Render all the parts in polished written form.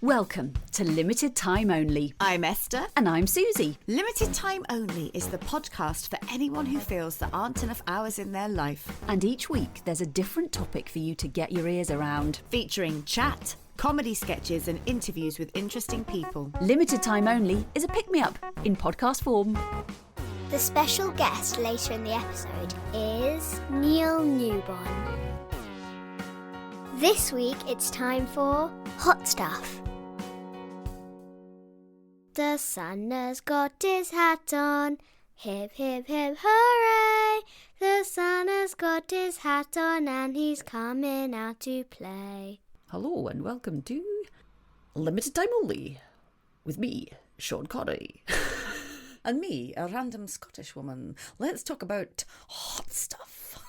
Welcome to Limited Time Only. I'm Esther. And I'm Susie. Limited Time Only is the podcast for anyone who feels there aren't enough hours in their life. And each week there's a different topic for you to get your ears around. Featuring chat, comedy sketches and interviews with interesting people. Limited Time Only is a pick-me-up in podcast form. The special guest later in the episode is Neil Newbon. This week it's time for Hot Stuff. The sun has got his hat on, hip hip hip hooray! The sun has got his hat on and he's coming out to play. Hello and welcome to Limited Time Only with me, Sean Connery. And me, a random Scottish woman. Let's talk about hot stuff.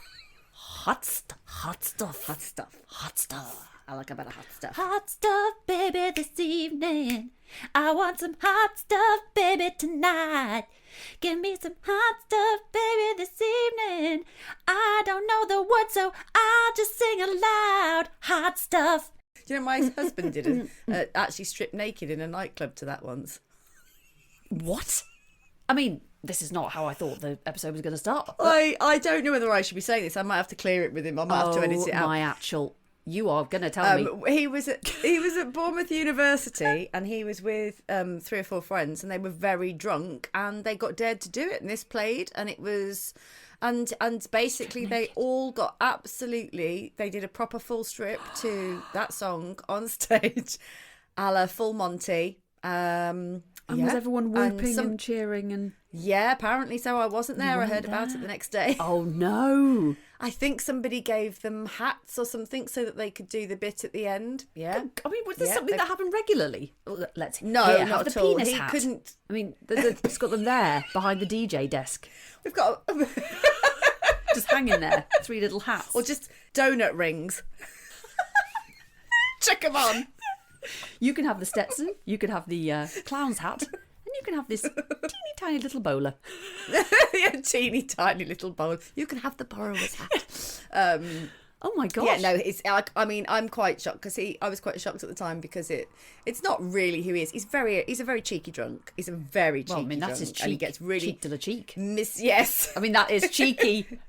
Hot stuff. Hot stuff. I like a bit of hot stuff. Hot stuff, baby, this evening. I want some hot stuff, baby, tonight. Give me some hot stuff, baby, this evening. I don't know the words, so I'll just sing aloud. Hot stuff. Do you know my husband did actually strip naked in a nightclub to that once? What? I mean, this is not how I thought the episode was going to start. I don't know whether I should be saying this. I might have to clear it with him. I might have to edit it out. My actual... You are going to tell me. He was at Bournemouth University and he was with 3 or 4 friends and they were very drunk and they got dared to do it and this played and it was... And basically they all got absolutely... They did a proper full strip to that song on stage, a la Full Monty. And was everyone whooping and cheering and... Yeah, apparently so. I wasn't there. I heard about it the next day. Oh, no. I think somebody gave them hats or something so that they could do the bit at the end. Yeah. I mean, was this something that happened regularly? Let's not have at the all. Penis He hat. couldn't... I mean, it's got them there behind the DJ desk. We've got... Just hanging there. 3 little hats. Or just donut rings. Chuck them on. You can have the Stetson, you can have the clown's hat, and you can have this teeny tiny little bowler. Yeah, teeny tiny little bowl. You can have the borrower's hat. Oh my gosh. Yeah, no, it's. I mean, I'm quite shocked because I was quite shocked at the time because it's not really who he is. He's a very cheeky drunk. He's a very cheeky. Well, I mean, that's drunk, his cheek. and he gets really cheek to the cheek. Yes. I mean, that is cheeky.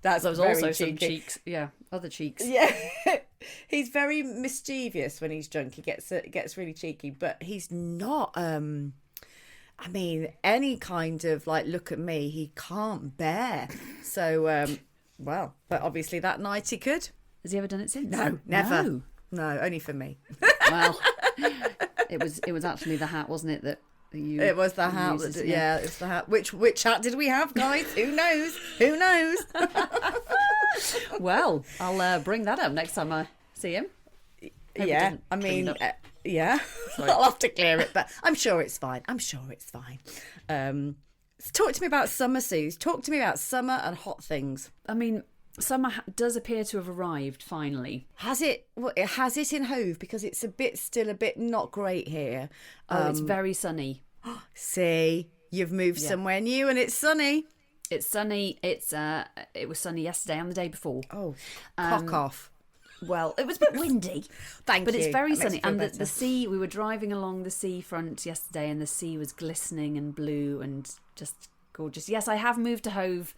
That's There's very also cheeky. some cheeks. Yeah, other cheeks. Yeah. He's very mischievous when he's drunk. He gets really cheeky, but he's not. I mean, any kind of like look at me, he can't bear. So, well, but obviously that night he could. Has he ever done it since? No, never. No, only for me. Well, it was actually the hat, wasn't it? That you. It was the hat. Yeah, it's the hat. Which hat did we have, guys? Who knows? Who knows? Well, I'll bring that up next time I see him. Yeah, I mean, yeah. I'll have to clear it, but I'm sure it's fine. Talk to me about summer, Suze. Talk to me about summer and hot things. I mean, summer does appear to have arrived finally. Has it? Well, has it in Hove? Because it's still a bit not great here. Oh, it's very sunny. See, you've moved somewhere new and it's sunny. It's sunny. It was sunny yesterday and the day before. Oh, cock off. Well, it was a bit windy. But it's very sunny. And the sea, we were driving along the seafront yesterday and the sea was glistening and blue and just gorgeous. Yes, I have moved to Hove.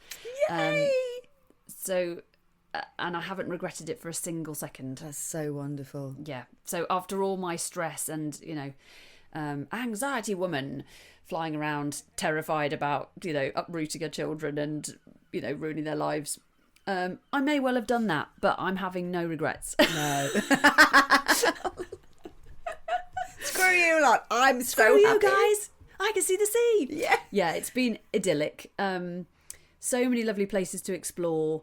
Yay! And I haven't regretted it for a single second. That's so wonderful. Yeah. So after all my stress and, anxiety woman flying around terrified about, uprooting her children and, ruining their lives, I may well have done that, but I'm having no regrets. No. Screw you lot. I'm so Screw happy. you guys. I can see the sea. Yeah. Yeah, it's been idyllic. So many lovely places to explore.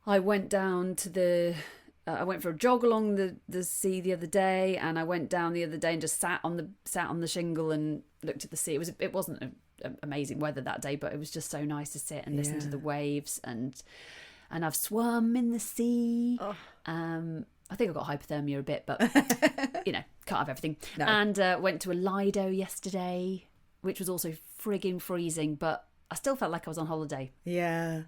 I went down to I went for a jog along the sea the other day, and I went down the other day and just sat on the shingle and looked at the sea. It wasn't amazing weather that day, but it was just so nice to sit and listen to the waves and I've swum in the sea. Oh. I think I got hypothermia a bit, but can't have everything. No. And went to a Lido yesterday, which was also frigging freezing, but I still felt like I was on holiday. Yeah.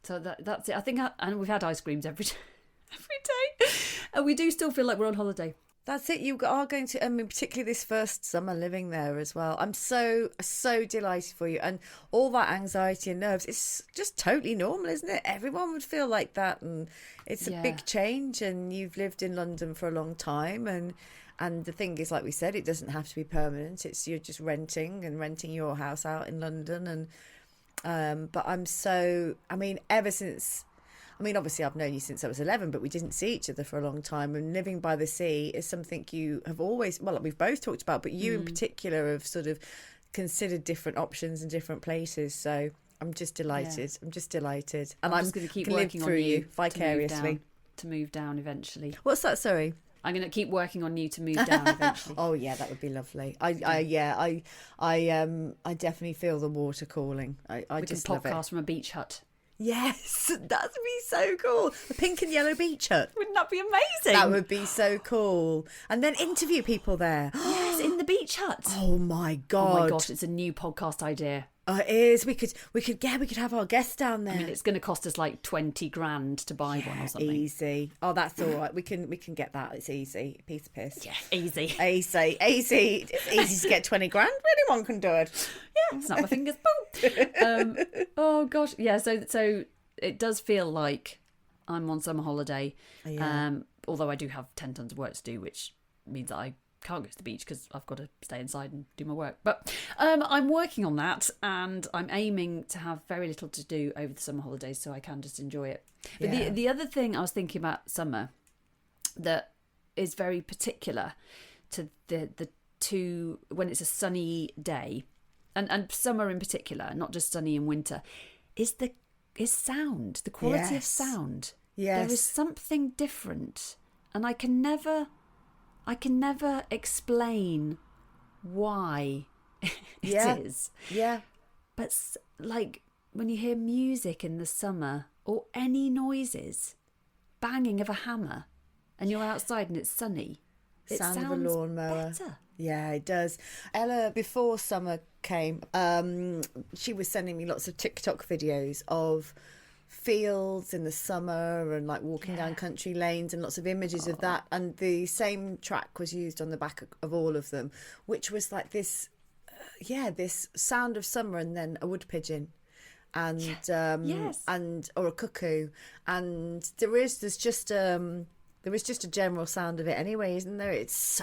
So that's it. I think, and we've had ice creams every day, and we do still feel like we're on holiday. That's it. You are going to, I mean, particularly this first summer living there as well. I'm so delighted for you. And all that anxiety and nerves, it's just totally normal, isn't it? Everyone would feel like that. And it's a big change. And you've lived in London for a long time. And the thing is, like we said, it doesn't have to be permanent. It's you're just renting your house out in London. And but ever since... I mean, obviously, I've known you since I was 11, but we didn't see each other for a long time. And living by the sea is something you have always, well, we've both talked about, but you in particular have sort of considered different options and different places. So I'm just delighted. Yeah. I'm just delighted. And I'm just going to keep working on you vicariously. To move down eventually. What's that, sorry? I'm going to keep working on you to move down eventually. Oh yeah, that would be lovely. I definitely feel the water calling. I just love it. We can podcast from a beach hut. Yes, that would be so cool. A pink and yellow beach hut. Wouldn't that be amazing? That would be so cool. And then interview people there. Yes, in the beach hut. Oh my God. Oh my gosh, it's a new podcast idea. It is. We could have our guests down there. I mean, it's going to cost us like 20 grand to buy one or something. Easy. Oh, that's all right. We can get that. It's easy. Piece of piss. Yeah, easy. Easy. It's easy to get 20 grand. Anyone can do it. Yeah, snap my fingers. Boom. Oh gosh, yeah. So it does feel like I'm on summer holiday. Yeah. Although I do have 10 tons of work to do, which means that I can't go to the beach because I've got to stay inside and do my work. But I'm working on that, and I'm aiming to have very little to do over the summer holidays so I can just enjoy it. But the other thing I was thinking about summer that is very particular to the two, when it's a sunny day, and summer in particular, not just sunny in winter, is sound, the quality of sound. Yes. There is something different, and I can never explain why it is. Yeah. But like when you hear music in the summer or any noises, banging of a hammer, and you're outside and it's sunny, it Sound sounds of a lawnmower. better. Yeah, it does. Ella, before summer came, she was sending me lots of TikTok videos of fields in the summer and like walking down country lanes and lots of images of that, and the same track was used on the back of all of them, which was like this this sound of summer, and then a wood pigeon and and or a cuckoo, and there is just a general sound of it anyway, isn't there? It's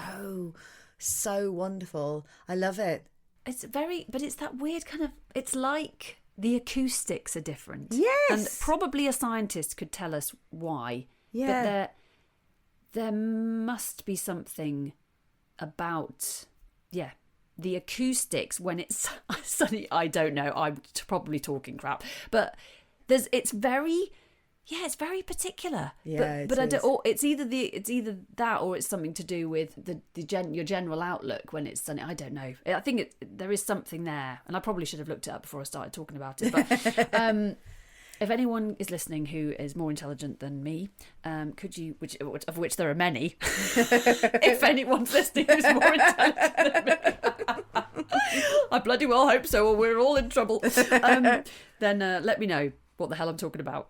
so wonderful. I love it. But it's that weird kind of, it's like the acoustics are different. Yes. And probably a scientist could tell us why. Yeah. But there must be something about, the acoustics when it's sunny. I don't know. I'm probably talking crap. But it's very particular. Yeah, but I don't. Or it's either that, or it's something to do with your general outlook when it's sunny. I don't know. I think there is something there, and I probably should have looked it up before I started talking about it. But if anyone is listening who is more intelligent than me, could you, of which there are many, if anyone's listening who's more intelligent than me, I bloody well hope so, or we're all in trouble. Then let me know what the hell I'm talking about.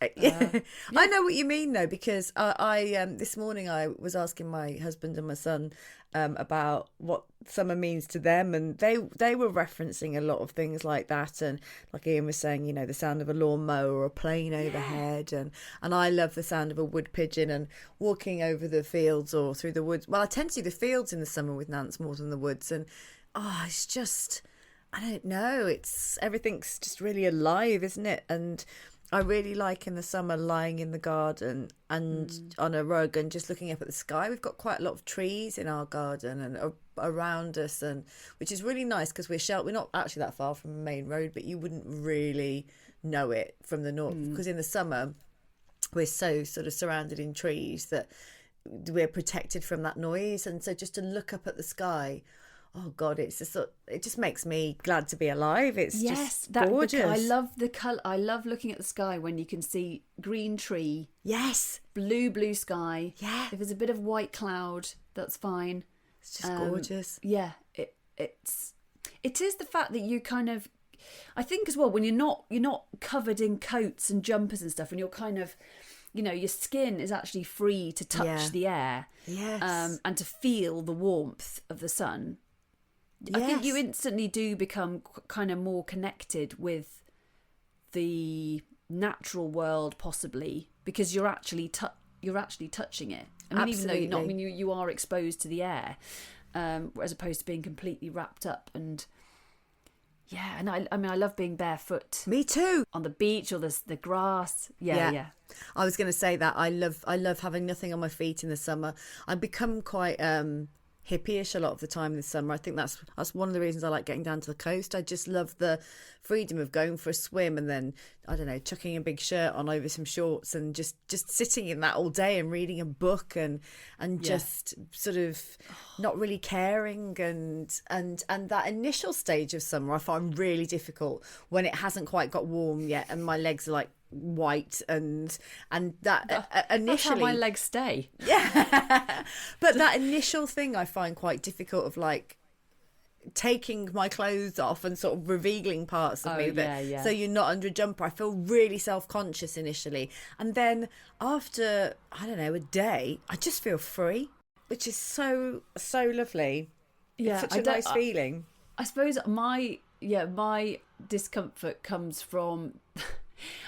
I know what you mean though, because I this morning I was asking my husband and my son about what summer means to them, and they were referencing a lot of things like that, and like Ian was saying, the sound of a lawnmower or a plane overhead, and I love the sound of a wood pigeon and walking over the fields or through the woods. Well, I tend to see the fields in the summer with Nance more than the woods, and it's just, I don't know, everything's just really alive, isn't it? And I really like in the summer lying in the garden and on a rug and just looking up at the sky. We've got quite a lot of trees in our garden and around us, and which is really nice because we're not actually that far from the main road, but you wouldn't really know it from the north because in the summer we're so sort of surrounded in trees that we're protected from that noise. And so just to look up at the sky, oh God, it just makes me glad to be alive. It's just gorgeous. I love the colour. I love looking at the sky when you can see green tree. Yes. Blue sky. Yeah. If there's a bit of white cloud, that's fine. It's just gorgeous. Yeah. It is the fact that you kind of, I think as well, when you're not covered in coats and jumpers and stuff, and you're kind of your skin is actually free to touch the air. Yes. And to feel the warmth of the sun. I think you instantly do become kind of more connected with the natural world, possibly, because you're actually touching it. I mean, Absolutely. even though you are exposed to the air, as opposed to being completely wrapped up. And yeah, and I love being barefoot. Me too. On the beach or the grass. Yeah. I was going to say that I love having nothing on my feet in the summer. I've become quite hippie-ish a lot of the time this summer. I think that's one of the reasons I like getting down to the coast. I just love the freedom of going for a swim and then, I don't know, chucking a big shirt on over some shorts and just sitting in that all day and reading a book and just sort of not really caring and that initial stage of summer I find really difficult when it hasn't quite got warm yet and my legs are like white and that initially that's how my legs stay. But that initial thing I find quite difficult of like taking my clothes off and sort of revealing parts of me that so you're not under a jumper. I feel really self-conscious initially, and then after, I don't know, a day I just feel free, which is so lovely. It's such a nice feeling. I suppose my discomfort comes from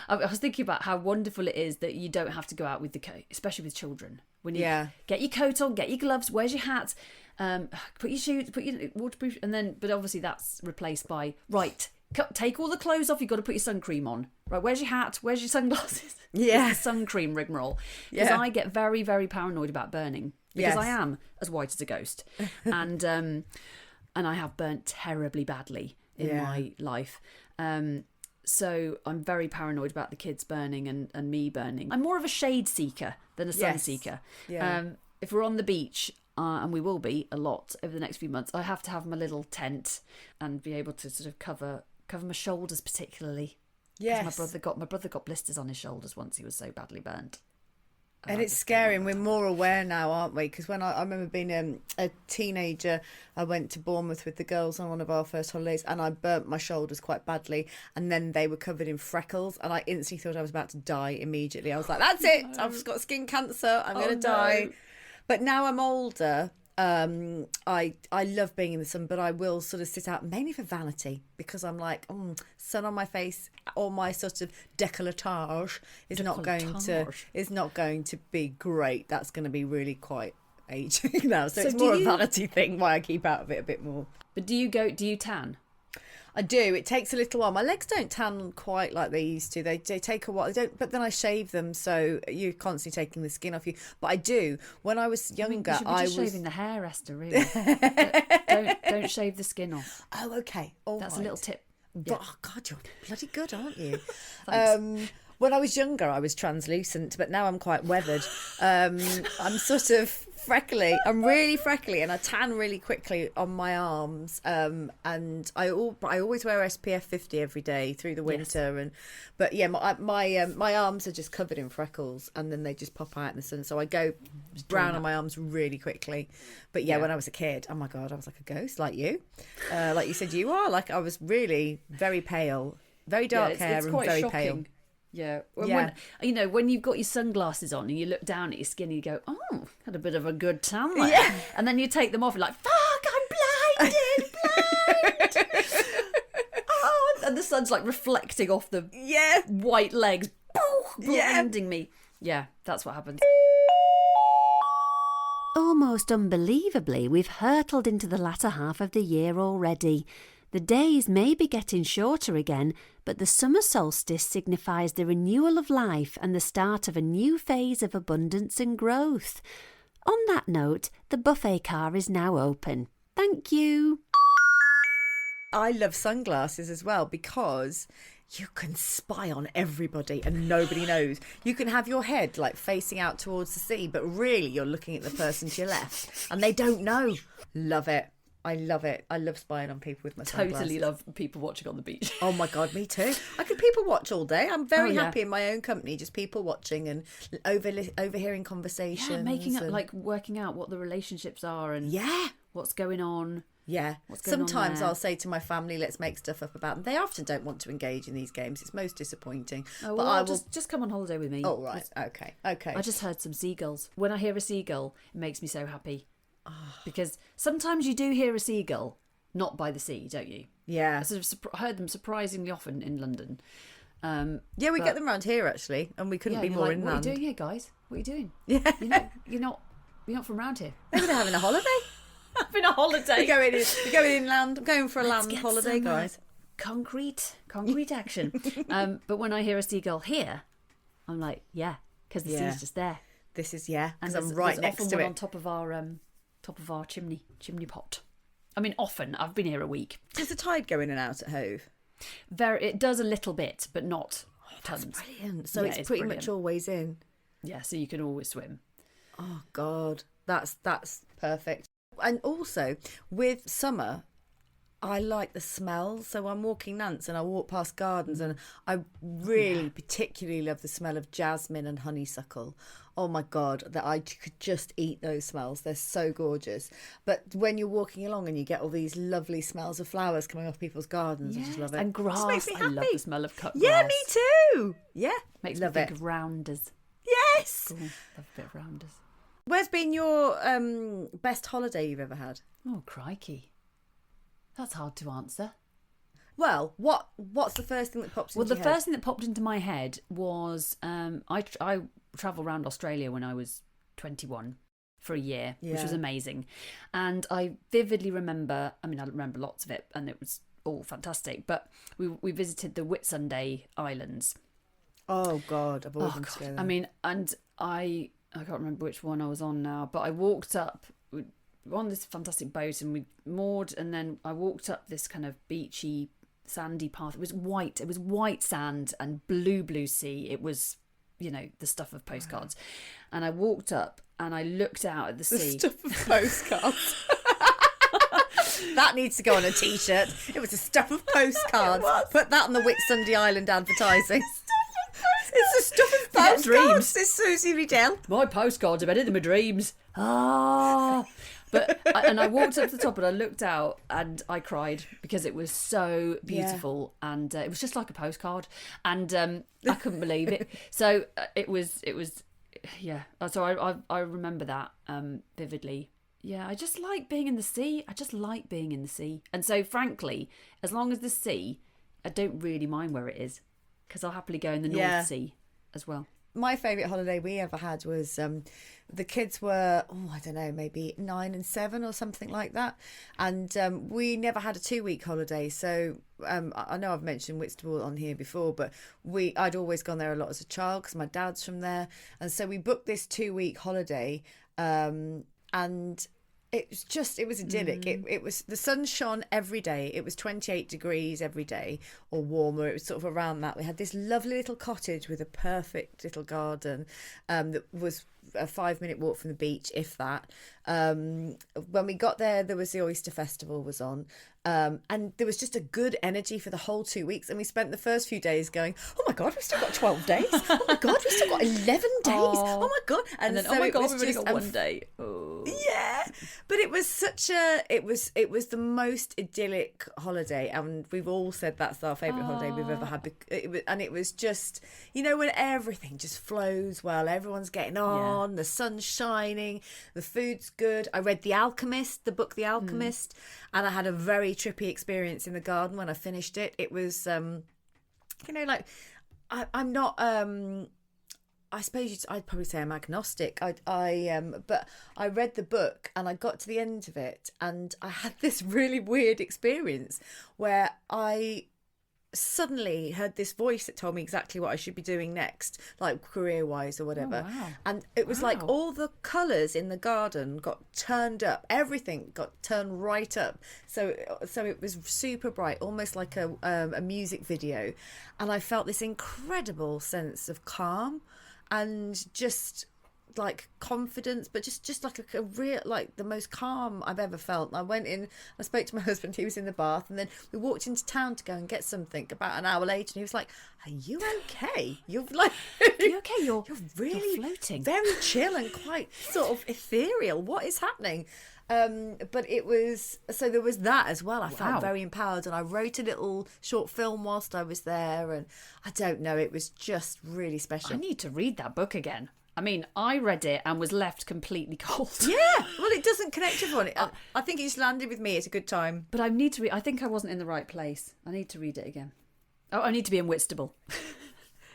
I was thinking about how wonderful it is that you don't have to go out with the coat, especially with children. When you get your coat on, get your gloves, where's your hat, put your shoes, put your waterproof, and then, but obviously that's replaced by, right, take all the clothes off, you've got to put your sun cream on. Right, where's your hat, where's your sunglasses? Yeah. It's the sun cream rigmarole. Because I get very, very paranoid about burning. Because I am as white as a ghost. And I have burnt terribly badly in my life. So I'm very paranoid about the kids burning and me burning. I'm more of a shade seeker than a sun seeker. Yeah. If we're on the beach, and we will be a lot over the next few months, I have to have my little tent and be able to sort of cover my shoulders particularly. Yes. My brother got blisters on his shoulders once. He was so badly burnt. And it's scary, and we're more aware now, aren't we? Because when I remember being a teenager, I went to Bournemouth with the girls on one of our first holidays, and I burnt my shoulders quite badly, and then they were covered in freckles, and I instantly thought I was about to die immediately. I was like, that's it, I've just got skin cancer, I'm going to die. But now I'm older, I love being in the sun, but I will sort of sit out mainly for vanity, because I'm like, sun on my face or my sort of décolletage is not going to be great. That's going to be really quite aging now. So it's more a vanity thing why I keep out of it a bit more. But do you tan? I do. It takes a little while. My legs don't tan quite like they used to. They take a while. They don't. But then I shave them, so you're constantly taking the skin off you. But I do. When I was younger, I was shaving the hair, Esther. Really. don't shave the skin off. Oh, okay. That's a little tip. But, oh God, you're bloody good, aren't you? Thanks. When I was younger, I was translucent, but now I'm quite weathered. I'm sort of freckly. I'm really freckly, and I tan really quickly on my arms. And I always wear SPF 50 every day through the winter. Yes. But yeah, my arms are just covered in freckles, and then they just pop out in the sun. So I go brown on my arms really quickly. But yeah, when I was a kid, oh my God, I was like a ghost, like you. Like you said, you are. Like, I was really very pale, very dark hair, it's and quite very shocking. pale. Yeah. When you've got your sunglasses on and you look down at your skin and you go, oh, had a bit of a good tan there. Yeah. And then you take them off and like, fuck, I'm blind. And the sun's like reflecting off the white legs, blinding me. Yeah, that's what happened. Almost unbelievably, we've hurtled into the latter half of the year already. The days may be getting shorter again, but the summer solstice signifies the renewal of life and the start of a new phase of abundance and growth. On that note, the buffet car is now open. Thank you. I love sunglasses as well because you can spy on everybody and nobody knows. You can have your head like facing out towards the sea, but really you're looking at the person to your left and they don't know. Love it. I love it. I love spying on people with my sunglasses. Totally love people watching on the beach. Oh my God, me too. I could people watch all day. I'm very happy in my own company, just people watching and overhearing conversations. Yeah, making up, like working out what the relationships are and what's going on. Yeah. What's going on Sometimes there? I'll say to my family, let's make stuff up about them. They often don't want to engage in these games. It's most disappointing. Oh, but well, I will... just come on holiday with me. Oh, right. Okay. I just heard some seagulls. When I hear a seagull, it makes me so happy. Ah. Because sometimes you do hear a seagull, not by the sea, don't you? Yeah. I sort of I heard them surprisingly often in London. Yeah, we get them around here, actually, and we couldn't be you're more like, inland. what are you doing here, guys? What are you doing? Yeah. You're not from around here. Maybe they're having a holiday. Having a holiday. We're going inland. I'm going for a Let's land get holiday, some, guys. Concrete action. But when I hear a seagull here, I'm like, yeah, because the sea's just there. This is, because And I'm right there's next often to one it. on top of our chimney pot. I mean, often. I've been here a week. Does the tide go in and out at Hove? It does a little bit, but not tons. Brilliant. So Yeah, it's it's pretty brilliant. much always in. Yeah, so you can always swim. Oh, God. That's perfect. And also, with summer, I like the smell. So I'm walking Nance and I walk past gardens and I really particularly love the smell of jasmine and honeysuckle. Oh my God, that I could just eat those smells. They're so gorgeous. But when you're walking along and you get all these lovely smells of flowers coming off people's gardens, I just love it. And grass. Just makes me I happy. love the smell of cut Yeah, grass. me too. Yeah, Makes love me think it. of rounders. Yes. Ooh, love a bit of rounders. Where's been your best holiday you've ever had? Oh, crikey. That's hard to answer. Well, what's the first thing that pops Well, into the your head? first thing that popped into my head was I travelled around Australia when I was 21 for a year, which was Yeah. amazing. And I vividly remember, I remember lots of it and it was all fantastic, but we visited the Whitsunday Islands. Oh God, I've always Oh, wanted to go God. there. I mean, and I can't remember which one I was on now, but I walked up on this fantastic boat and we moored, and then I walked up this kind of beachy, sandy path. It was white sand and blue sea. It was, the stuff of postcards. And I walked up and I looked out at the sea. Stuff of postcards. That needs to go on a T-shirt. It was the stuff of postcards. Put that on the Whitsunday Island advertising. It's the stuff of Forget postcards. dreams. It's Susie Riddell. My postcards are better than my dreams. Ah. And I walked up to the top and I looked out and I cried because it was so beautiful and it was just like a postcard and I couldn't believe it. So it was yeah. So I remember that vividly. Yeah, I just like being in the sea. And so frankly, as long as the sea, I don't really mind where it is because I'll happily go in the North Sea as well. My favourite holiday we ever had was the kids were, I don't know, maybe 9 and 7 or something like that. And we never had a 2-week holiday. So I know I've mentioned Whitstable on here before, but I'd always gone there a lot as a child because my dad's from there. And so we booked this 2-week holiday and it was idyllic. It was, the sun shone every day. It was 28 degrees every day or warmer. It was sort of around that. We had this lovely little cottage with a perfect little garden that was a 5-minute walk from the beach, if that. When we got there was the Oyster Festival was on. And there was just a good energy for the whole 2 weeks. And we spent the first few days going, oh my God, we've still got 12 days. Oh my God, we've still got 11 days. Oh my God. And then, so oh my it God, was we've only just got one day. Oh. Yeah, but it was it was the most idyllic holiday, and we've all said that's our favourite holiday we've ever had. It was just, when everything just flows well, everyone's getting on, the sun's shining, the food's good. I read the book The Alchemist, and I had a very trippy experience in the garden when I finished it. It was, I'm not. I suppose I'd probably say I'm agnostic. But I read the book and I got to the end of it and I had this really weird experience where I suddenly heard this voice that told me exactly what I should be doing next, like career-wise or whatever. Oh, wow. And it was like Wow. all the colours in the garden got turned up. Everything got turned right up. So it was super bright, almost like a music video. And I felt this incredible sense of calm and just like confidence, but just like a real, like the most calm I've ever felt. I went in, I spoke to my husband, he was in the bath, and then we walked into town to go and get something about an hour later, and he was like, are you okay? You're like, Are you okay? You're really floating. very chill and quite sort of ethereal. What is happening? But it was, so there was that as well. I felt very empowered, and I wrote a little short film whilst I was there, and I don't know, it was just really special. I need to read that book again. I mean, I read it and was left completely cold. Yeah, well, it doesn't connect everyone. I think it's landed with me. It's a good time. But I need to read. I think I wasn't in the right place. I need to read it again. Oh, I need to be in Whitstable.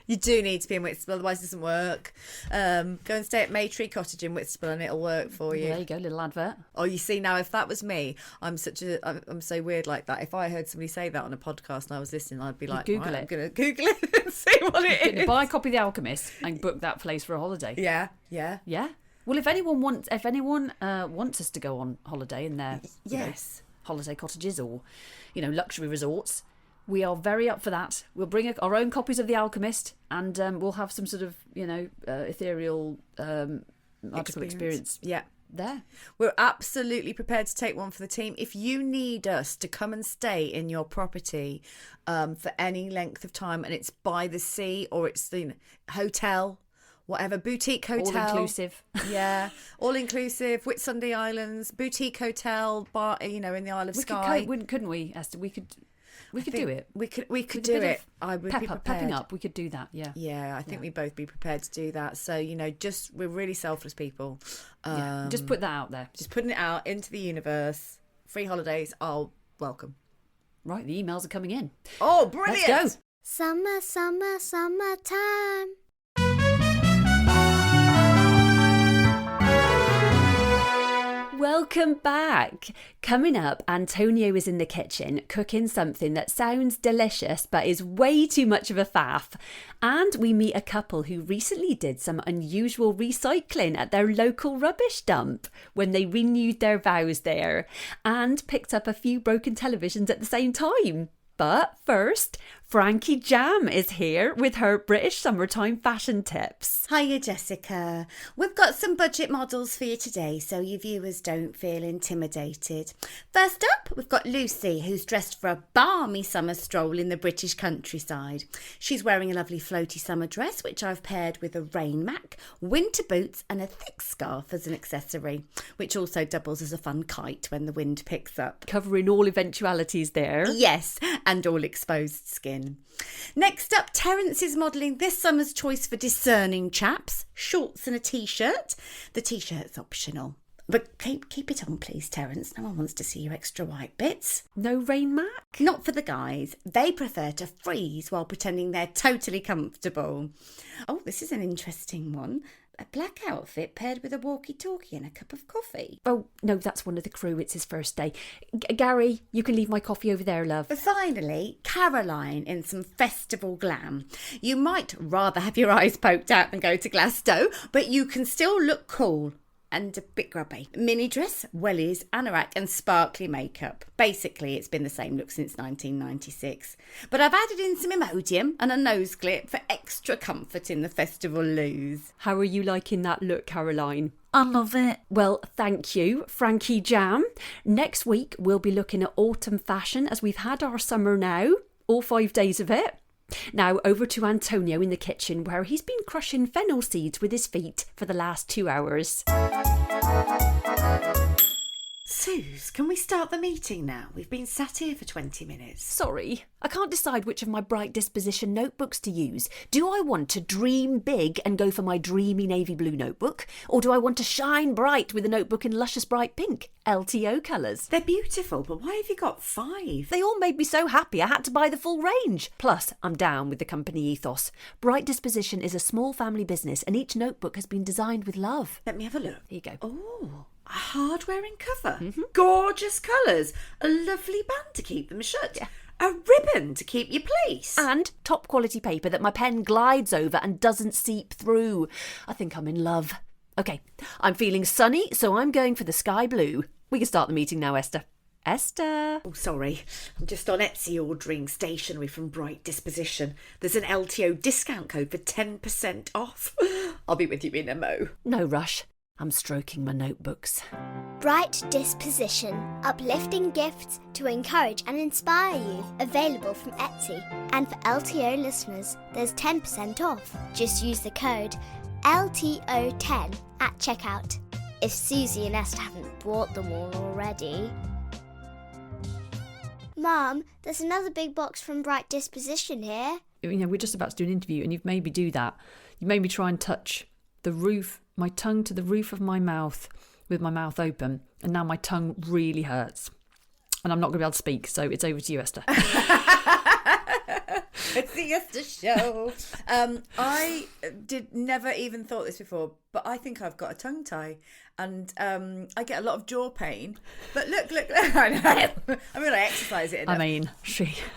You do need to be in Whitstable, otherwise it doesn't work. Go and stay at Maytree Cottage in Whitstable and it'll work for you. There you go, little advert. Oh, you see, now if that was me, I'm so weird like that. If I heard somebody say that on a podcast and I was listening, I'd be like, Google it. I'm going to Google it and see what it is. Buy a copy of The Alchemist and book that place for a holiday. Yeah. Yeah. Well, if anyone wants us to go on holiday in their holiday cottages or, luxury resorts, we are very up for that. We'll bring our own copies of The Alchemist, and we'll have some sort of, ethereal magical experience. Yeah. There. We're absolutely prepared to take one for the team. If you need us to come and stay in your property for any length of time, and it's by the sea or it's the hotel, whatever, boutique hotel. All inclusive. Yeah, all inclusive. Whitsunday Islands, boutique hotel, bar, in the Isle of Skye. Couldn't we, Esther? We could do it. We could do it. I would be prepared. Pepping up, we could do that, yeah. Yeah, I think we'd both be prepared to do that. So, we're really selfless people. Just put that out there. Just putting it out into the universe. Free holidays, I'll welcome. Right, the emails are coming in. Oh, brilliant. Let's go. Summer, summer, summertime. Welcome back. Coming up, Antonio is in the kitchen cooking something that sounds delicious but is way too much of a faff. And we meet a couple who recently did some unusual recycling at their local rubbish dump when they renewed their vows there and picked up a few broken televisions at the same time. But first, Frankie Jam is here with her British summertime fashion tips. Hiya, Jessica. We've got some budget models for you today, so your viewers don't feel intimidated. First up, we've got Lucy, who's dressed for a balmy summer stroll in the British countryside. She's wearing a lovely floaty summer dress, which I've paired with a rain mac, winter boots and a thick scarf as an accessory, which also doubles as a fun kite when the wind picks up. Covering all eventualities there. Yes, and all exposed skin. Next up, Terence is modelling this summer's choice for discerning chaps, shorts and a t-shirt. The t-shirt's optional. But keep it on, please, Terence. No one wants to see your extra white bits. No rain mac? Not for the guys. They prefer to freeze while pretending they're totally comfortable. Oh, this is an interesting one. A black outfit paired with a walkie-talkie and a cup of coffee. Oh, no, that's one of the crew. It's his first day. Gary, you can leave my coffee over there, love. Finally, Caroline in some festival glam. You might rather have your eyes poked out than go to Glasgow, but you can still look cool. And a bit grubby. Mini dress, wellies, anorak and sparkly makeup. Basically, it's been the same look since 1996. But I've added in some Imodium and a nose clip for extra comfort in the festival loos. How are you liking that look, Caroline? I love it. Well, thank you, Frankie Jam. Next week, we'll be looking at autumn fashion as we've had our summer now, all 5 days of it. Now over to Antonio in the kitchen where he's been crushing fennel seeds with his feet for the last 2 hours. Suze, can we start the meeting now? We've been sat here for 20 minutes. Sorry, I can't decide which of my Bright Disposition notebooks to use. Do I want to dream big and go for my dreamy navy blue notebook? Or do I want to shine bright with a notebook in luscious bright pink, LTO colours? They're beautiful, but why have you got 5? They all made me so happy I had to buy the full range. Plus, I'm down with the company ethos. Bright Disposition is a small family business and each notebook has been designed with love. Let me have a look. Here you go. Oh, a hard-wearing cover. Gorgeous colours. A lovely band to keep them shut. Yeah. A ribbon to keep your place. And top quality paper that my pen glides over and doesn't seep through. I think I'm in love. Okay, I'm feeling sunny, so I'm going for the sky blue. We can start the meeting now, Esther. Esther! Oh, sorry. I'm just on Etsy ordering stationery from Bright Disposition. There's an LTO discount code for 10% off. I'll be with you in a mo. No rush. I'm stroking my notebooks. Bright Disposition. Uplifting gifts to encourage and inspire you. Available from Etsy. And for LTO listeners, there's 10% off. Just use the code LTO10 at checkout. If Susie and Esther haven't bought them all already. Mum, there's another big box from Bright Disposition here. We're just about to do an interview and you've made me do that. You made me try and touch the roof, my tongue to the roof of my mouth with my mouth open. And now my tongue really hurts. And I'm not going to be able to speak. So it's over to you, Esther. It's the Esther show. I never even thought this before, but I think I've got a tongue tie, and I get a lot of jaw pain. But look! I know. I'm going to exercise it enough. I mean,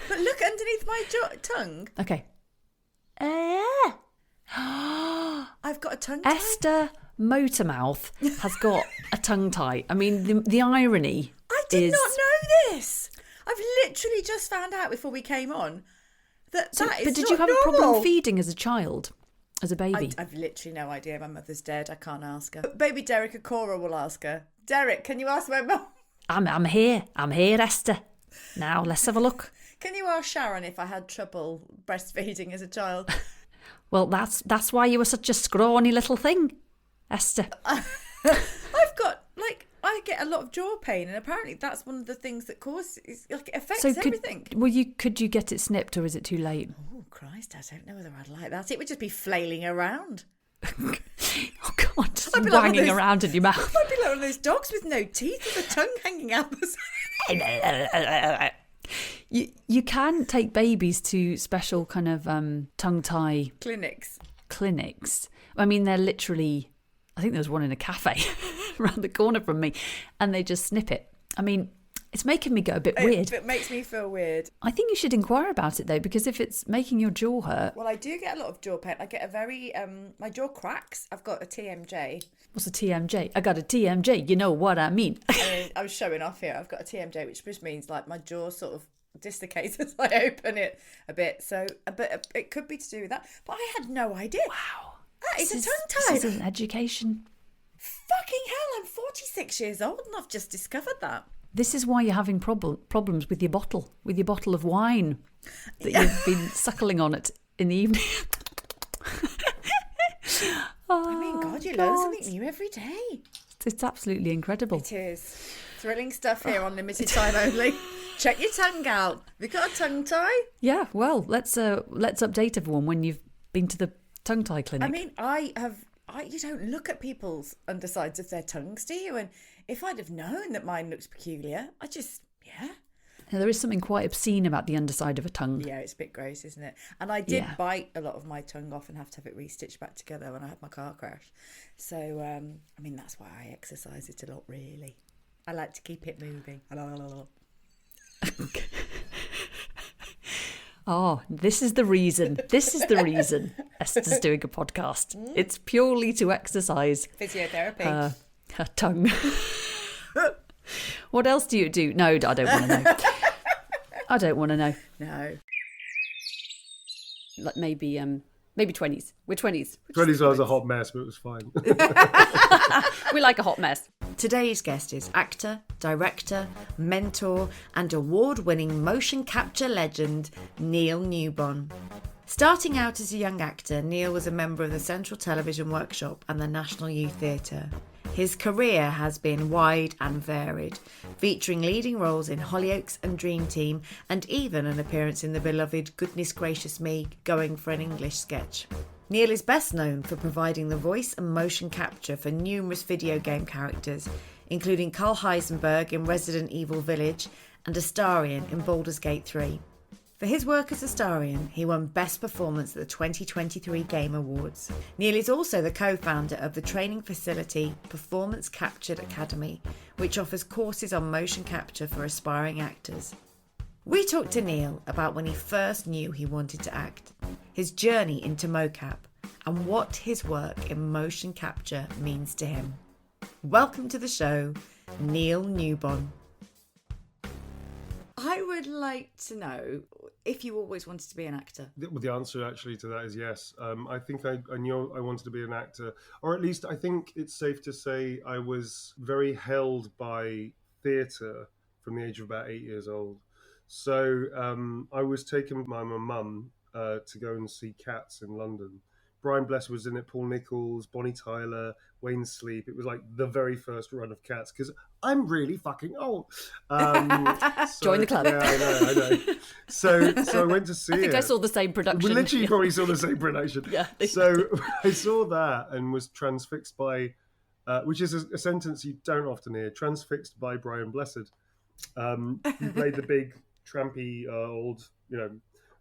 But look underneath my tongue. Okay. I've got a tongue tie. Esther Motormouth has got a tongue tie. I mean, the irony I did not know this. I've literally just found out before we came on that is But did not you have normal. a problem feeding as a child, as a baby? I've literally no idea. My mother's dead. I can't ask her. Baby Derek and Cora will ask her. Derek, can you ask my mum? I'm here. I'm here, Esther. Now, let's have a look. Can you ask Sharon if I had trouble breastfeeding as a child? Well, that's why you were such a scrawny little thing, Esther. I've got, I get a lot of jaw pain, and apparently that's one of the things that causes, it affects everything. Could you get it snipped, or is it too late? Oh, Christ, I don't know whether I'd like that. It would just be flailing around. Oh, God, just I'd be like wanging around in your mouth. I'd be like one of those dogs with no teeth with a tongue hanging out the side. You can take babies to special kind of tongue tie clinics. I mean, they're literally, I think there was one in a cafe around the corner from me, and they just snip it. I mean, it's making me go a bit weird. It makes me feel weird. I think you should inquire about it though, because if it's making your jaw hurt. Well, I do get a lot of jaw pain. I get a very, my jaw cracks. I've got a TMJ. What's a TMJ? I got a TMJ. You know what I mean. I'm showing off here. I've got a TMJ, which just means like my jaw sort of dislocates as I open it a bit. So, but it could be to do with that. But I had no idea. Wow. That is a tongue tie. This is an education. Fucking hell, I'm 46 years old and I've just discovered that. This is why you're having problems with your bottle of wine that you've been suckling on it in the evening. I mean, God, you learn something new every day. It's absolutely incredible. It is. Thrilling stuff here on Limited Time Only. Check your tongue out. Have you got a tongue tie? Yeah, well, let's update everyone when you've been to the tongue tie clinic. I mean, you don't look at people's undersides of their tongues, do you? And if I'd have known that mine looks peculiar, Now, there is something quite obscene about the underside of a tongue. Yeah, it's a bit gross, isn't it? And I did bite a lot of my tongue off and have to have it restitched back together when I had my car crash. So, I mean, that's why I exercise it a lot, really. I like to keep it moving. Oh, this is the reason. Esther's doing a podcast. It's purely to exercise Physiotherapy. Her tongue. What else do you do? No, I don't want to know. I don't want to know. No. Like maybe 20s. We're 20s. 20s I was a hot mess, but it was fine. We like a hot mess. Today's guest is actor, director, mentor, and award-winning motion capture legend, Neil Newbon. Starting out as a young actor, Neil was a member of the Central Television Workshop and the National Youth Theatre. His career has been wide and varied, featuring leading roles in Hollyoaks and Dream Team, and even an appearance in the beloved Goodness Gracious Me, Going for an English sketch. Neil is best known for providing the voice and motion capture for numerous video game characters, including Karl Heisenberg in Resident Evil Village and Astarion in Baldur's Gate 3. For his work as Astarion, he won Best Performance at the 2023 Game Awards. Neil is also the co-founder of the training facility Performance Captured Academy, which offers courses on motion capture for aspiring actors. We talked to Neil about when he first knew he wanted to act, his journey into mocap, and what his work in motion capture means to him. Welcome to the show, Neil Newbon. I would like to know, if you always wanted to be an actor? The answer actually to that is yes. I think I knew I wanted to be an actor, or at least I think it's safe to say I was very held by theatre from the age of about 8 years old. So I was taken by my mum to go and see Cats in London. Brian Blessed was in it, Paul Nichols, Bonnie Tyler, Wayne Sleep. It was like the very first run of Cats because I'm really fucking old. Join the club. Yeah, I know. So I went to see it. I think I saw the same production. We literally probably saw the same production. Yeah. So I saw that and was transfixed by, which is a sentence you don't often hear, transfixed by Brian Blessed. He played the big, trampy, old,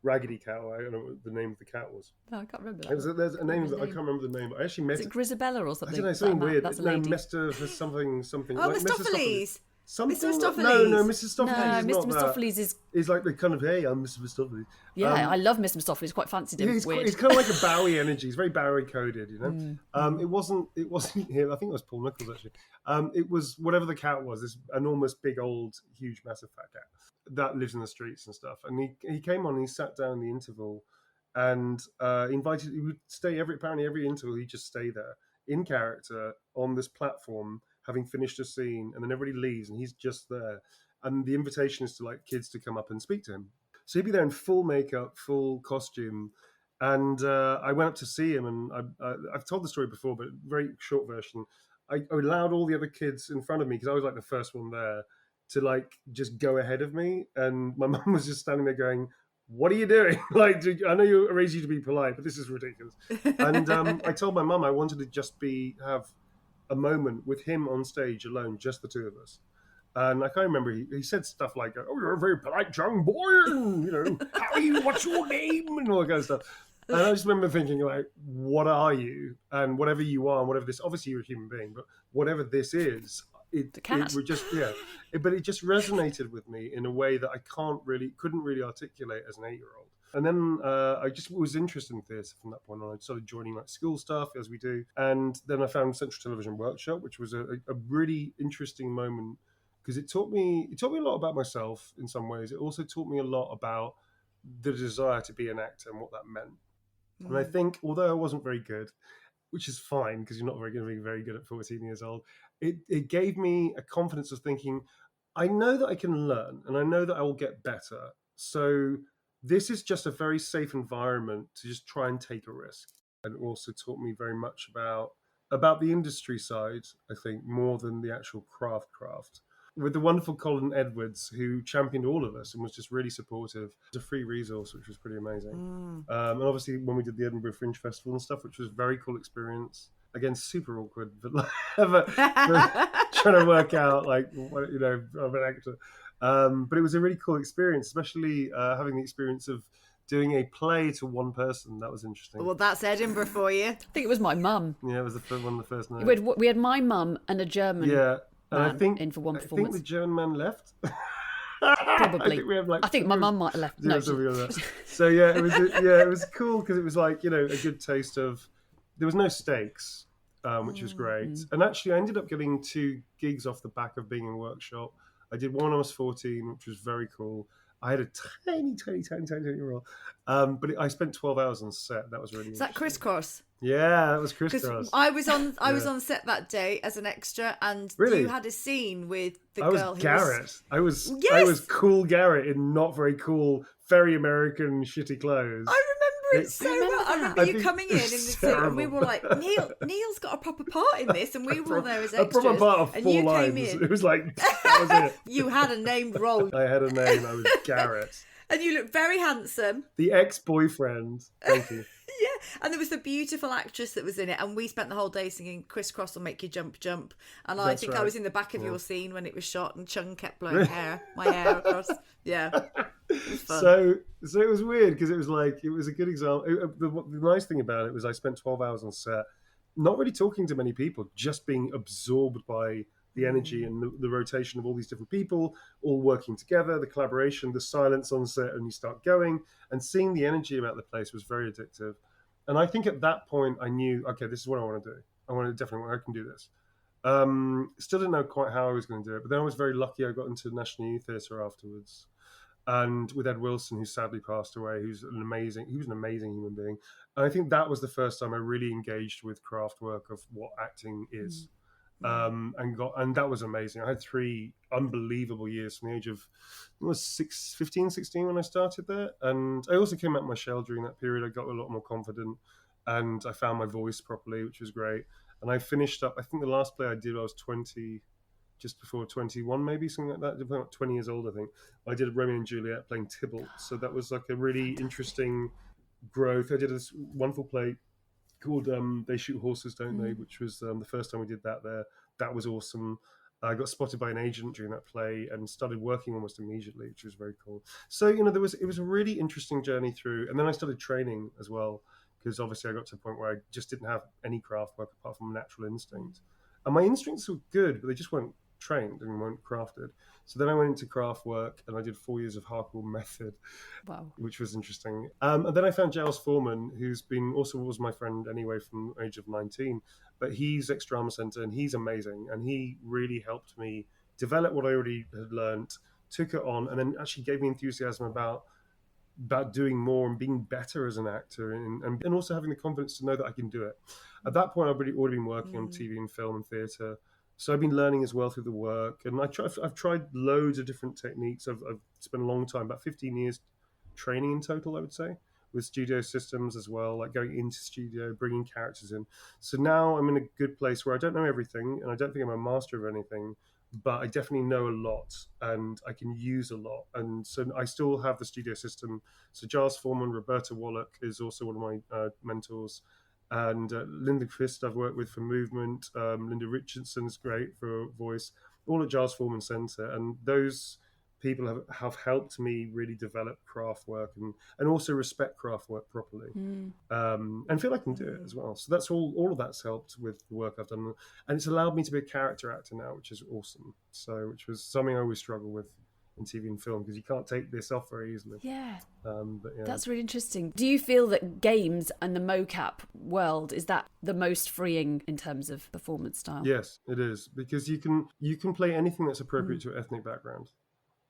raggedy cat. I don't know what the name of the cat was. No, I can't remember that. There's a name that I can't remember the name. I actually met Is it Grisabella or something? I don't know, something weird. That's a lady. Mr. something. Oh, like Mistopheles. Something. Mr. Mistopheles. No, Mr. Mistopheles No, is Mr. not Mistopheles that. is... He's like the kind of, hey, I'm Mr. Mistopheles. Yeah, I love Mr. Mistopheles. Quite fancied him. Yeah, he's Weird. kind of like a Bowie energy. He's very Bowie coded, It wasn't him. I think it was Paul Nichols actually. It was whatever the cat was. This enormous, big, old, huge, massive fat cat that lives in the streets and stuff. And he came on. And he sat down in the interval, and invited. He would stay apparently every interval. He'd just stay there in character on this platform, having finished a scene, and then everybody leaves, and he's just there. And the invitation is to like kids to come up and speak to him. So he'd be there in full makeup, full costume. And I went up to see him, and I've told the story before, but very short version. I allowed all the other kids in front of me, because I was like the first one there, to like just go ahead of me. And my mum was just standing there going, what are you doing? Like, I know you raised you to be polite, but this is ridiculous. And I told my mum I wanted to just have a moment with him on stage alone, just the two of us. And I can't remember, he said stuff like, oh, you're a very polite young boy, and, how are you, what's your name, and all that kind of stuff. And I just remember thinking, like, what are you? And whatever you are, and whatever this, obviously you're a human being, but whatever this is, The cat. It just, but it just resonated with me in a way that I couldn't really articulate as an 8-year-old. And then I just was interested in theatre from that point on. I started joining like school stuff, as we do. And then I found Central Television Workshop, which was a really interesting moment, because it taught me a lot about myself in some ways. It also taught me a lot about the desire to be an actor and what that meant. And I think, although I wasn't very good, which is fine because you're not going to be very good at 14 years old, it gave me a confidence of thinking, I know that I can learn and I know that I will get better. So this is just a very safe environment to just try and take a risk. And it also taught me very much about the industry side, I think, more than the actual craft. With the wonderful Colin Edwards, who championed all of us and was just really supportive. It's a free resource, which was pretty amazing. And obviously, when we did the Edinburgh Fringe Festival and stuff, which was a very cool experience. Again, super awkward, but trying to work out, like, I'm an actor. But it was a really cool experience, especially having the experience of doing a play to one person. That was interesting. Well, that's Edinburgh for you. I think it was my mum. Yeah, it was one of the first nights. We had my mum and a German man in for one performance. I think the German man left. Probably. I think my mum might have left. No, so yeah, it was cool because it was like, a good taste of. There was no stakes, which was great. And actually, I ended up getting 2 gigs off the back of being in workshop. I did one when I was 14, which was very cool. I had a tiny role. But I spent 12 hours on set. That was really interesting. Is that Crisscross? Yeah, that was Crisscross. I was on set that day as an extra, and you had a scene with the girl who Garrett. I was cool Garrett in not very cool, very American shitty clothes. I remember it so well. I remember you coming in the scene, and we were like, Neil's got a proper part in this, and we were all there as extras. A proper part of 4 lines. Came in. It was like, that was it. You had a named role. I had a name. I was Garrett. And you looked very handsome. The ex-boyfriend. Thank you. Yeah, and there was the beautiful actress that was in it, and we spent the whole day singing "Crisscross will make you jump, jump." And I think I was in the back of your scene when it was shot, and Chung kept blowing my hair across. Yeah, it was fun. So it was weird because it was like it was a good example. The nice thing about it was I spent 12 hours on set, not really talking to many people, just being absorbed by the energy and the rotation of all these different people all working together, the collaboration, the silence on set, and you start going and seeing the energy about the place was very addictive. And I think at that point I knew, okay, this is what I want to do. I can do this. Still didn't know quite how I was going to do it, but then I was very lucky. I got into National Youth Theatre afterwards. and with Ed Wilson, who sadly passed away, he was an amazing human being. And I think that was the first time I really engaged with craft work of what acting is. And that was amazing. I had 3 unbelievable years from the age of 15, 16 when I started there. And I also came out of my shell during that period. I got a lot more confident and I found my voice properly, which was great. And I finished up, I think the last play I did, I was 20, just before 21, maybe, something like that. About 20 years old, I think. I did Romeo and Juliet playing Tybalt. So that was like a really interesting growth. I did this wonderful play called They Shoot Horses, Don't They? Which was the first time we did that there. That was awesome. I got spotted by an agent during that play and started working almost immediately, which was very cool. So, it was a really interesting journey through. And then I started training as well, because obviously I got to a point where I just didn't have any craft work apart from natural instinct. And my instincts were good, but they just weren't trained and weren't crafted. So then I went into craft work and I did 4 years of hardcore method, which was interesting. And then I found Giles Foreman, who's been also was my friend anyway from the age of 19, but he's ex-drama centre and he's amazing. And he really helped me develop what I already had learned, took it on, and then actually gave me enthusiasm about doing more and being better as an actor and also having the confidence to know that I can do it. At that point, I've already been working on TV and film and theatre. So I've been learning as well through the work. And I've tried loads of different techniques. I've spent a long time, about 15 years training in total, I would say, with studio systems as well, like going into studio, bringing characters in. So now I'm in a good place where I don't know everything and I don't think I'm a master of anything, but I definitely know a lot and I can use a lot. And so I still have the studio system. So Giles Foreman, Roberta Wallach is also one of my mentors. And Linda Christ I've worked with for movement. Linda Richardson's great for voice. All at Giles Foreman Centre. And those people have helped me really develop craft work and also respect craft work properly. And feel I can do it as well. So that's all of that's helped with the work I've done. And it's allowed me to be a character actor now, which is awesome. So, which was something I always struggle with in TV and film, because you can't take this off very easily. But That's really interesting. Do you feel that games and the mocap world, is that the most freeing in terms of performance style? Yes, it is, because you can play anything that's appropriate to your ethnic background,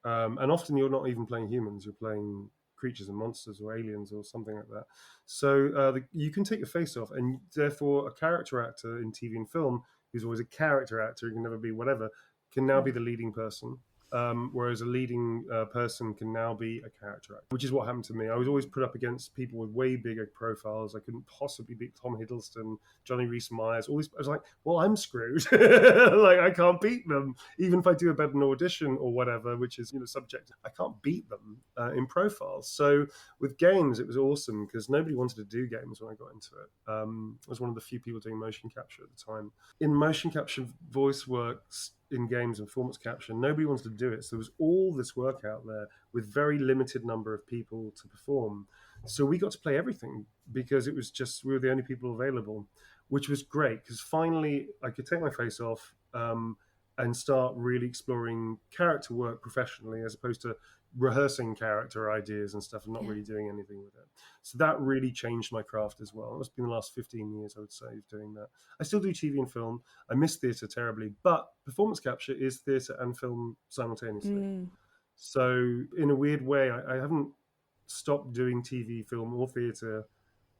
and often you're not even playing humans, you're playing creatures and monsters or aliens or something like that. So you can take your face off, and therefore a character actor in TV and film, who's always a character actor, who can never be whatever, can now be the leading person. Whereas a leading person can now be a character actor, which is what happened to me. I was always put up against people with way bigger profiles. I couldn't possibly beat Tom Hiddleston, Johnny Rhys-Meyers. I was like, well, I'm screwed. Like, I can't beat them, even if I do a better audition or whatever, which is subjective. I can't beat them in profiles. So with games, it was awesome because nobody wanted to do games when I got into it. I was one of the few people doing motion capture at the time. In motion capture, voice works in games and performance capture, nobody wanted to do it. So there was all this work out there with very limited number of people to perform. So we got to play everything because it was just, we were the only people available, which was great because finally I could take my face off and start really exploring character work professionally as opposed to rehearsing character ideas and stuff and not really doing anything with it. So that really changed my craft as well. It's been the last 15 years, I would say, of doing that. I still do TV and film. I miss theatre terribly, but performance capture is theatre and film simultaneously. So in a weird way, I haven't stopped doing TV, film or theatre.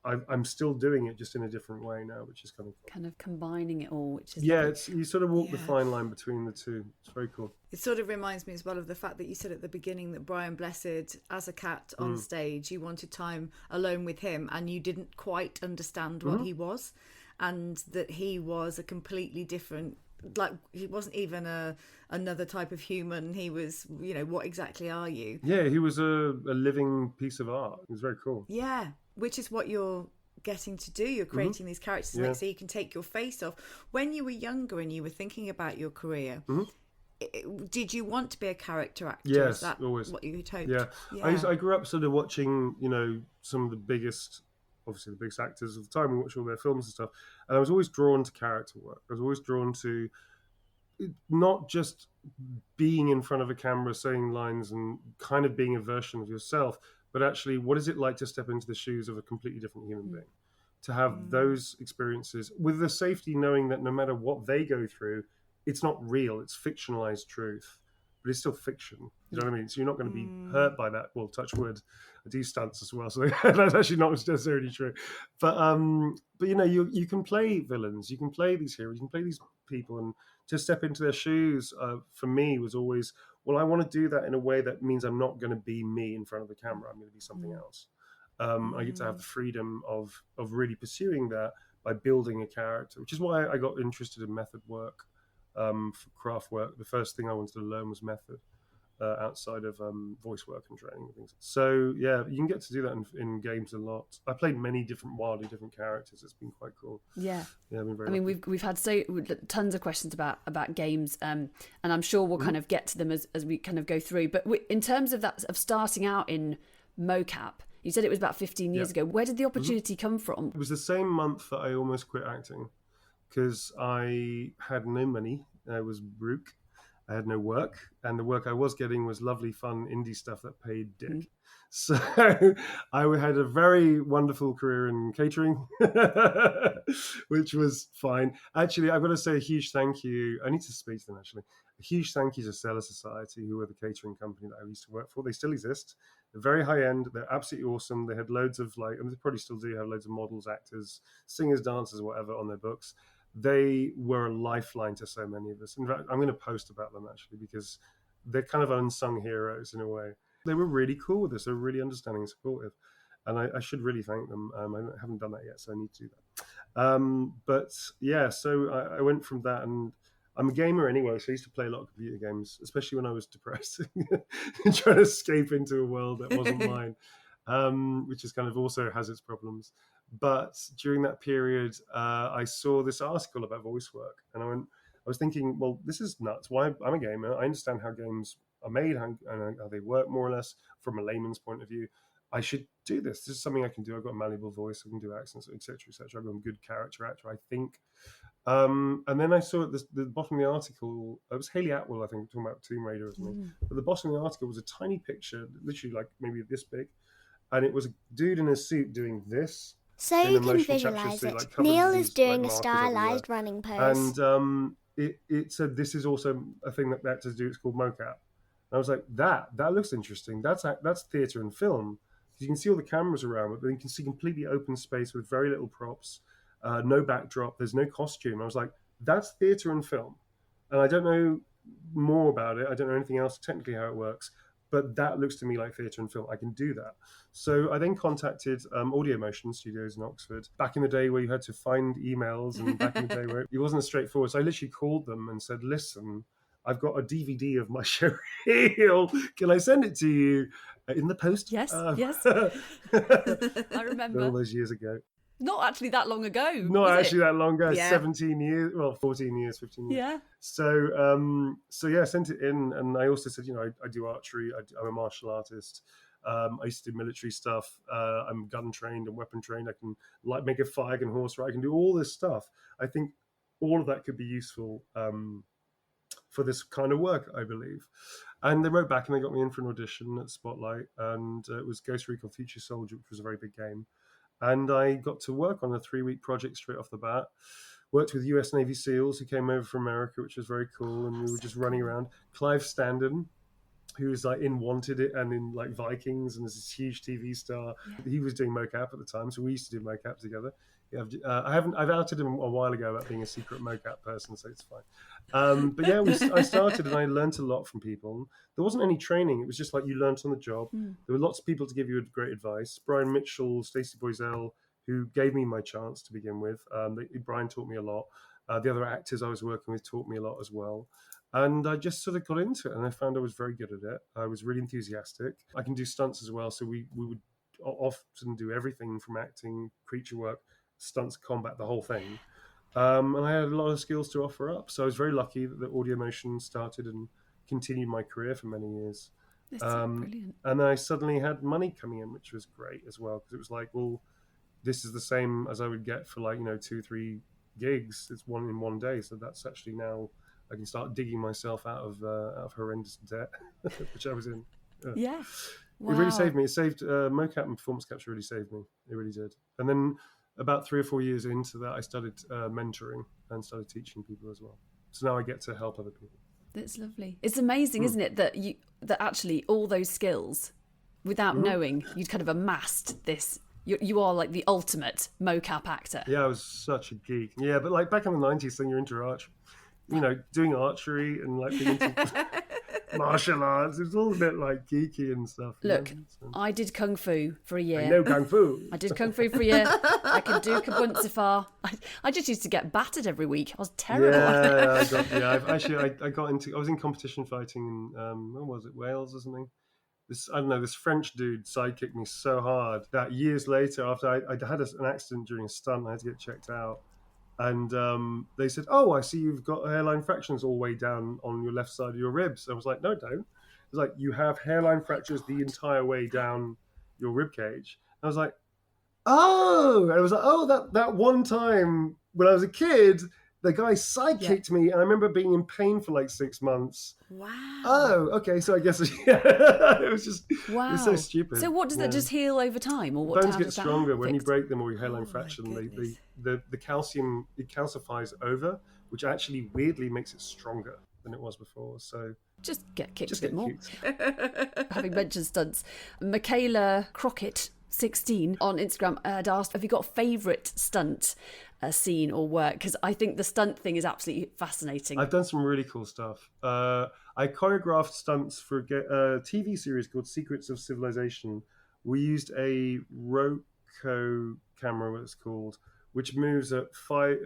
I'm still doing it just in a different way now, which is kind of cool. Kind of combining it all, which is it's you sort of walk the fine line between the two. It's very cool. It sort of reminds me as well of the fact that you said at the beginning that Brian Blessed, as a cat on stage, you wanted time alone with him and you didn't quite understand what he was, and that he was a completely different, like he wasn't even another type of human. He was, what exactly are you? Yeah, he was a living piece of art. It was very cool. Yeah, which is what you're getting to do. You're creating these characters like, so you can take your face off. When you were younger and you were thinking about your career, did you want to be a character actor? Yes, is that always. What you had hoped? Yeah. I grew up sort of watching, some of the biggest, obviously the biggest actors of the time. We watched all their films and stuff. And I was always drawn to character work. I was always drawn to not just being in front of a camera saying lines and kind of being a version of yourself, but actually, what is it like to step into the shoes of a completely different human being? To have those experiences with the safety, knowing that no matter what they go through, it's not real, it's fictionalized truth. but it's still fiction. You know what I mean? So you're not going to be hurt by that. Well, touch wood. I do stunts as well, so that's actually not necessarily true. But you know, you can play villains, you can play these heroes, you can play these people, and to step into their shoes for me was always, well, I want to do that in a way that means I'm not going to be me in front of the camera. I'm going to be something else. I get to have the freedom of really pursuing that by building a character, which is why I got interested in method work, for craft work. The first thing I wanted to learn was method. Outside of voice work and training and things. So yeah, you can get to do that in games a lot. I played many wildly different characters. It's been quite cool. Yeah, I've been very. I mean, we've had tons of questions about games, and I'm sure we'll kind of get to them as we kind of go through. But in terms of that, of starting out in mocap, you said it was about 15 years ago. Where did the opportunity come from? It was the same month that I almost quit acting because I had no money. I was broke. I had no work, and the work I was getting was lovely, fun indie stuff that paid dick. So I had a very wonderful career in catering, which was fine. Actually, I've got to say a huge thank you. I need to speak to them, actually. A huge thank you to Stellar Society, who were the catering company that I used to work for. They still exist. They're very high end. They're absolutely awesome. They had loads of and they probably still do have loads of models, actors, singers, dancers, whatever on their books. They were a lifeline to so many of us. In fact, I'm going to post about them actually because they're kind of unsung heroes in a way. They were really cool with us. They were really understanding and supportive. And I should really thank them. I haven't done that yet, so I need to do that. But yeah, so I went from that, and I'm a gamer anyway, so I used to play a lot of computer games, especially when I was depressed and trying to escape into a world that wasn't mine, which is kind of also has its problems. But during that period, I saw this article about voice work, and I was thinking, well, this is nuts. Why? I'm a gamer. I understand how games are made and how they work more or less from a layman's point of view. I should do this. This is something I can do. I've got a malleable voice. I can do accents, etc., etc. I've got a good character actor, I think. And then I saw at the bottom of the article, it was Hayley Atwell, I think, talking about Tomb Raider or something. But the bottom of the article was a tiny picture, literally like maybe this big, and it was a dude in a suit doing this. So you can visualise it. Neil is doing a stylised running pose. And it said this is also a thing that actors do. It's called mocap. And I was like, that looks interesting. That's theatre and film. You can see all the cameras around, but then you can see completely open space with very little props, no backdrop. There's no costume. I was like, that's theatre and film. And I don't know more about it. I don't know anything else technically how it works. But that looks to me like theatre and film. I can do that. So I then contacted Audio Motion Studios in Oxford. Back in the day where you had to find emails, and back in the day where it wasn't as straightforward. So I literally called them and said, listen, I've got a DVD of my show reel. Can I send it to you in the post? Yes, yes. I remember. All those years ago. Not actually that long ago. Not actually that long ago. Yeah. 17 years. Well, 14 years, 15 years. Yeah. So yeah, I sent it in, and I also said, I do archery. I'm a martial artist. I used to do military stuff. I'm gun trained and weapon trained. I can make a fire, I can horse ride. I can do all this stuff. I think all of that could be useful for this kind of work, I believe. And they wrote back and they got me in for an audition at Spotlight, and it was Ghost Recon Future Soldier, which was a very big game. And I got to work on a 3-week project straight off the bat. Worked with US Navy SEALs who came over from America, which was very cool. And we were just running around. Clive Standen, who was like in Wanted It and in like Vikings and is this huge TV star. Yeah. He was doing mocap at the time, so we used to do mocap together. Yeah, I've outed him a while ago about being a secret mocap person, so it's fine. But yeah, I started and I learned a lot from people. There wasn't any training; it was just like you learned on the job. There were lots of people to give you great advice. Brian Mitchell, Stacey Boiselle, who gave me my chance to begin with. Brian taught me a lot. The other actors I was working with taught me a lot as well. And I just sort of got into it, and I found I was very good at it. I was really enthusiastic. I can do stunts as well, so we would often do everything from acting, creature work, stunts, combat, the whole thing. And I had a lot of skills to offer up. So I was very lucky that the Audio Motion started and continued my career for many years. That's brilliant. And then I suddenly had money coming in, which was great as well, because it was like, well, this is the same as I would get for 2-3 gigs. It's one in one day. So that's actually now I can start digging myself out of horrendous debt, which I was in. Yeah. Wow. It really saved me. It saved mocap and performance capture really saved me. It really did. And then about 3 or 4 years into that, I started mentoring and started teaching people as well. So now I get to help other people. That's lovely. It's amazing, isn't it, that actually all those skills, without knowing, you'd kind of amassed this. You are like the ultimate mocap actor. Yeah, I was such a geek. Yeah, but like back in the 90s, then you're into doing archery and like being into martial arts. It's all a bit like geeky and stuff. Look, I did Kung Fu for a year. I know Kung Fu. I did Kung Fu for a year. I could do Kabunsifar. I just used to get battered every week. I was terrible. I was in competition fighting in, where was it, Wales or something? This French dude sidekicked me so hard that years later, after I had an accident during a stunt, I had to get checked out. And they said, "Oh, I see you've got hairline fractures all the way down on your left side of your ribs." I was like, "No, don't." It's like, "You have hairline fractures the entire way down your rib cage." And I was like, "Oh!" And I was like, "Oh, that one time when I was a kid, the guy sidekicked me, and I remember being in pain for like 6 months." Wow. Oh, okay. So I guess it was just It was so stupid. So what does that just heal over time, or what? Bones get stronger when you break them or your hairline Oh, fracture. my The calcium, it calcifies over, which actually weirdly makes it stronger than it was before. So Just get kicked just a bit get more. cute. Having mentioned stunts, Michaela Crockett, 16, on Instagram had asked, have you got a favourite stunt scene or work? Because I think the stunt thing is absolutely fascinating. I've done some really cool stuff. I choreographed stunts for a TV series called Secrets of Civilization. We used a Roku camera, what it's called, which moves at 5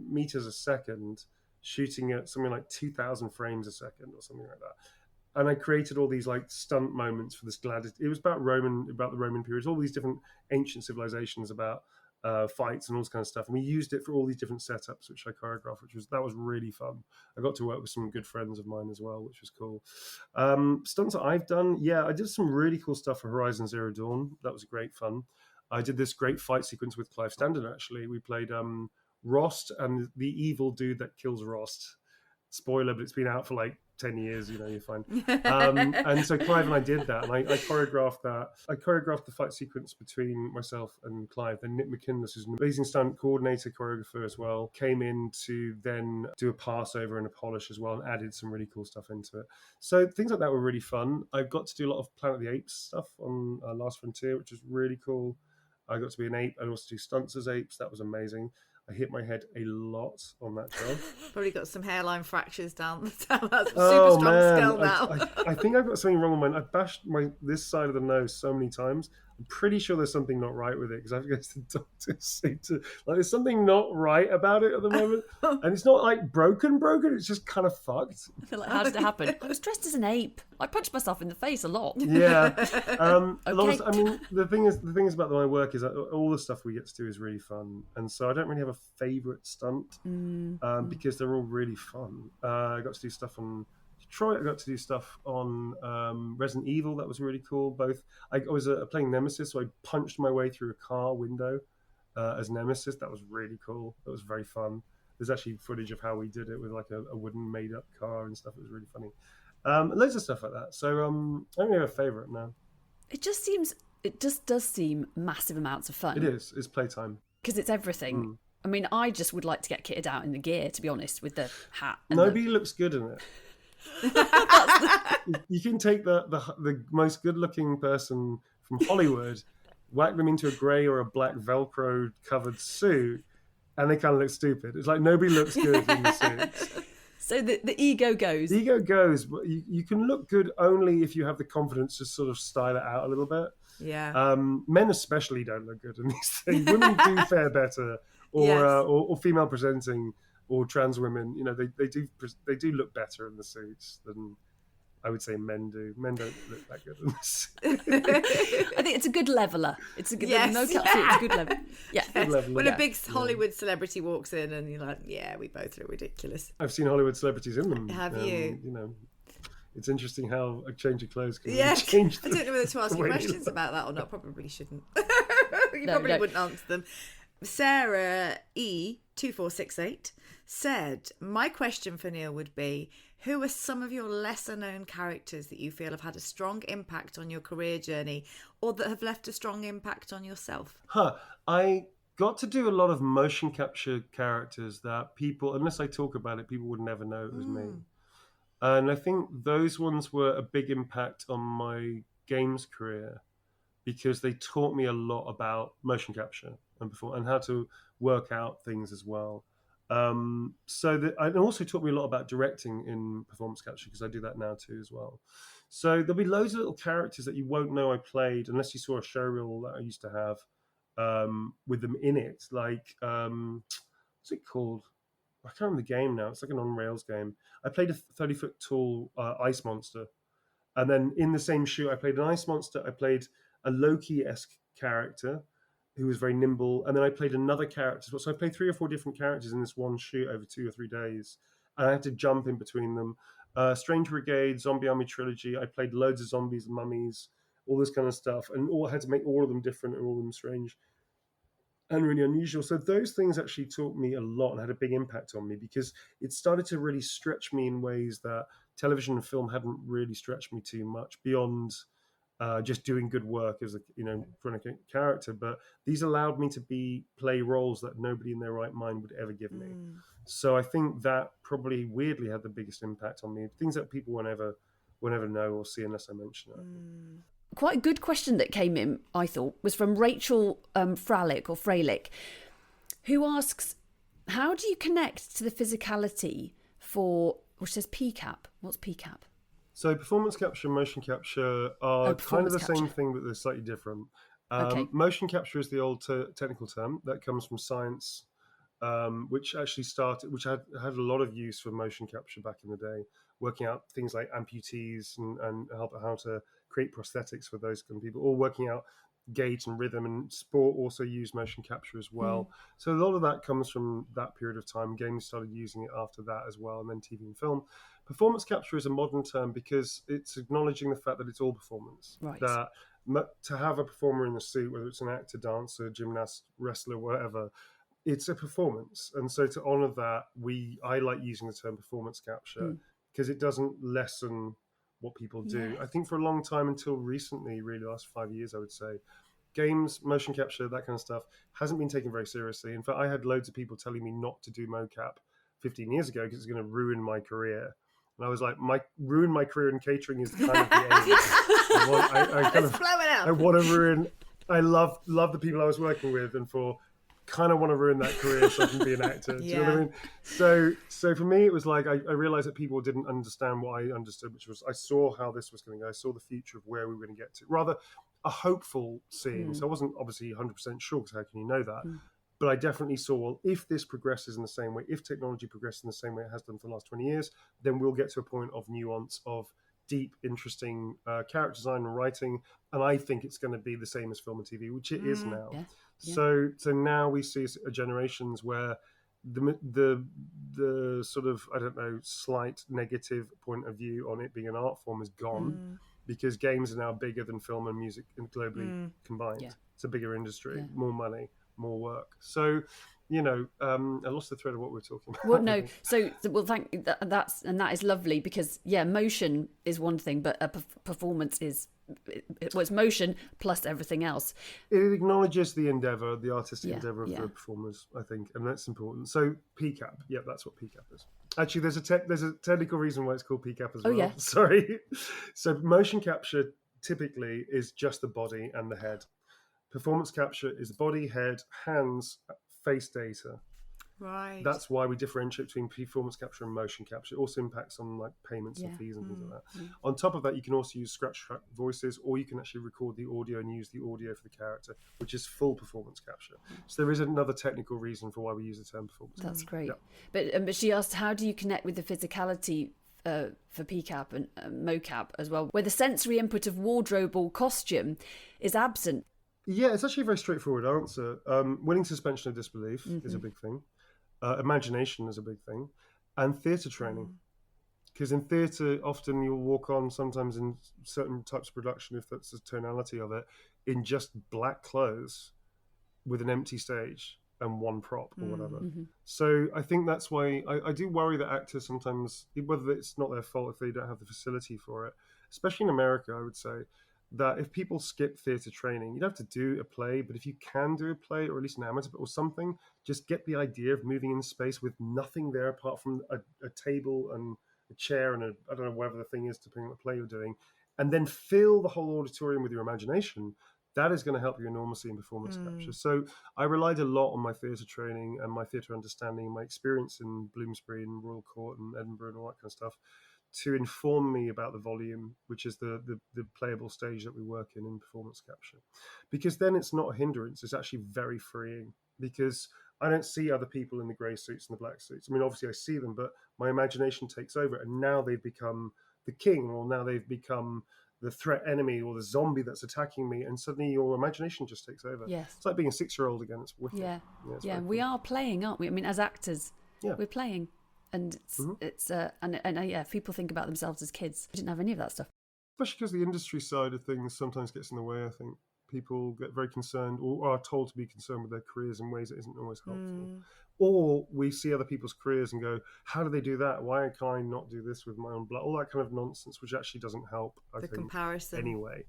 meters a second, shooting at something like 2,000 frames a second or something like that. And I created all these like stunt moments for this gladiator. It was about the Roman period, all these different ancient civilizations about fights and all this kind of stuff. And we used it for all these different setups, which I choreographed, that was really fun. I got to work with some good friends of mine as well, which was cool. Stunts that I've done, I did some really cool stuff for Horizon Zero Dawn. That was great fun. I did this great fight sequence with Clive Standen, actually. We played Rost and the evil dude that kills Rost. Spoiler, but it's been out for like 10 years, you're fine. And so Clive and I did that, and I choreographed that. I choreographed the fight sequence between myself and Clive. Then Nick McKinless, who's an amazing stunt coordinator, choreographer as well, came in to then do a passover and a polish as well, and added some really cool stuff into it. So things like that were really fun. I got to do a lot of Planet of the Apes stuff on Last Frontier, which was really cool. I got to be an ape. I also do stunts as apes. That was amazing. I hit my head a lot on that job. Probably got some hairline fractures down the top. That's a super strong skull now. I think I've got something wrong with mine. I bashed this side of the nose so many times. I'm pretty sure there's something not right with it, because I have to go to the doctor to say there's something not right about it at the moment. And it's not like broken. It's just kind of fucked. Like, how did it happen? I was dressed as an ape. I punched myself in the face a lot. Yeah. Okay. The thing is about my work is that all the stuff we get to do is really fun. And so I don't really have a favourite stunt because they're all really fun. I got to do stuff on Detroit. I got to do stuff on Resident Evil. That was really cool. I was playing Nemesis, so I punched my way through a car window as Nemesis. That was really cool. That was very fun. There's actually footage of how we did it with like a wooden made up car and stuff. It was really funny. Loads of stuff like that. So I don't really have a favourite now. It just does seem massive amounts of fun. It is. It's playtime. Because it's everything. I mean, I just would like to get kitted out in the gear, to be honest, with the hat. And Nobody looks good in it. You can take the most good-looking person from Hollywood, whack them into a grey or a black Velcro covered suit, and they kind of look stupid. It's like nobody looks good in the suits. So the ego goes. The ego goes, but you can look good only if you have the confidence to sort of style it out a little bit. Yeah. Men especially don't look good in these things. Women do fare better, or female presenting, or trans women. They do look better in the suits than I would say men do. Men don't look that good in the suits. I think it's a good leveler. It's a good Yes. no cut suit. It's a good level. Yeah. Good level, When yeah. a big Hollywood celebrity walks in and you're like, yeah, we both look ridiculous. I've seen Hollywood celebrities in them. Have you? It's interesting how a change of clothes can Yeah, really change. I don't know whether to ask the you way questions look. about that or not. Probably shouldn't. You No, probably no. wouldn't answer them. Sarah E2468 said, my question for Neil would be, who are some of your lesser known characters that you feel have had a strong impact on your career journey, or that have left a strong impact on yourself? I got to do a lot of motion capture characters that people, unless I talk about it, people would never know it was me. And I think those ones were a big impact on my games career because they taught me a lot about motion capture and how to work out things as well. And also taught me a lot about directing in performance capture because I do that now too as well. So there'll be loads of little characters that you won't know I played unless you saw a showreel that I used to have with them in it. Like, what's it called? I can't remember the game now. It's like an on-rails game. I played a 30-foot tall ice monster. And then in the same shoot, I played an ice monster. I played a Loki-esque character who was very nimble. And then I played another character. So I played 3 or 4 different characters in this one shoot over 2 or 3 days. And I had to jump in between them. Strange Brigade, Zombie Army Trilogy. I played loads of zombies and mummies, all this kind of stuff. And I had to make all of them different and all of them strange and really unusual. So those things actually taught me a lot and had a big impact on me because it started to really stretch me in ways that television and film hadn't really stretched me too much beyond just doing good work as a chronic character. But these allowed me to play roles that nobody in their right mind would ever give me. So I think that probably weirdly had the biggest impact on me. Things that people won't ever know or see unless I mention it. Quite a good question that came in, I thought, was from Rachel Fralick, who asks, how do you connect to the physicality for, which says PCAP? What's PCAP? So performance capture and motion capture are kind of the same thing, but they're slightly different. Motion capture is the old technical term that comes from science, which had a lot of use for motion capture back in the day, working out things like amputees and how to create prosthetics for those kind of people, or working out gait and rhythm. And sport also used motion capture as well. So a lot of that comes from that period of time. Games started using it after that as well, and then TV and film. Performance capture is a modern term because it's acknowledging the fact that it's all performance. Right. That to have a performer in the suit, whether it's an actor, dancer, gymnast, wrestler, whatever, it's a performance. And so to honor that, I like using the term performance capture because it doesn't lessen what people do. I think for a long time, until recently, really the last 5 years, I would say, games, motion capture, that kind of stuff hasn't been taken very seriously. In fact, I had loads of people telling me not to do mocap 15 years ago because it's going to ruin my career. And I was like, ruin my career in catering is kind of the aim. I want to ruin. I love the people I was working with, and kind of want to ruin that career so I can be an actor. Do you know what I mean? So for me, it was like I realized that people didn't understand what I understood, which was I saw how this was going to go. I saw the future of where we were going to get to. Rather a hopeful seeing. So I wasn't obviously 100% sure because how can you know that? But I definitely saw, well, if this progresses in the same way, if technology progresses in the same way it has done for the last 20 years, then we'll get to a point of nuance, of deep, interesting character design and writing. And I think it's going to be the same as film and TV, which it is now. Yeah. So now we see generations where the sort of, I don't know, slight negative point of view on it being an art form is gone because games are now bigger than film and music globally combined. Yeah. It's a bigger industry, more money, more work. So, I lost the thread of what we were talking about. Well, no. That is lovely because motion is one thing, but a performance is it's motion plus everything else. It acknowledges the endeavor, the artistic endeavor of the performers, I think, and that's important. So PCAP, that's what PCAP is. Actually, there's a technical reason why it's called PCAP as well. Oh, yeah. Sorry. So motion capture typically is just the body and the head. Performance capture is body, head, hands, face data. Right. That's why we differentiate between performance capture and motion capture. It also impacts on like payments and fees and things like that. On top of that, you can also use scratch track voices, or you can actually record the audio and use the audio for the character, which is full performance capture. So there is another technical reason for why we use the term performance. That's great. Yeah. But she asked, how do you connect with the physicality for PCAP and mocap as well, where the sensory input of wardrobe or costume is absent? Yeah, it's actually a very straightforward answer. Willing suspension of disbelief is a big thing. Imagination is a big thing. And theatre training. Because in theatre, often you'll walk on, sometimes in certain types of production, if that's the tonality of it, in just black clothes with an empty stage and one prop or whatever. So I think that's why I do worry that actors sometimes, whether it's not their fault if they don't have the facility for it, especially in America, I would say, that if people skip theatre training, you don't have to do a play, but if you can do a play or at least an amateur or something, just get the idea of moving in space with nothing there apart from a table and a chair and I don't know, whatever the thing is, depending on the play you're doing, and then fill the whole auditorium with your imagination, that is going to help you enormously in performance capture. So I relied a lot on my theatre training and my theatre understanding and my experience in Bloomsbury and Royal Court and Edinburgh and all that kind of stuff to inform me about the volume, which is the playable stage that we work in performance capture. Because then it's not a hindrance, it's actually very freeing, because I don't see other people in the grey suits and the black suits. I mean, obviously I see them, but my imagination takes over, and now they've become the king, or now they've become the threat enemy or the zombie that's attacking me, and suddenly your imagination just takes over. Yes. It's like being a 6-year-old again. It's wicked. Yeah. Yeah, We are playing, aren't we? I mean, as actors, we're playing. And it's if people think about themselves as kids, we didn't have any of that stuff. Especially because the industry side of things sometimes gets in the way, I think. People get very concerned or are told to be concerned with their careers in ways that isn't always helpful. Or we see other people's careers and go, how do they do that? Why can I not do this with my own blood? All that kind of nonsense, which actually doesn't help, I think. The comparison. Anyway.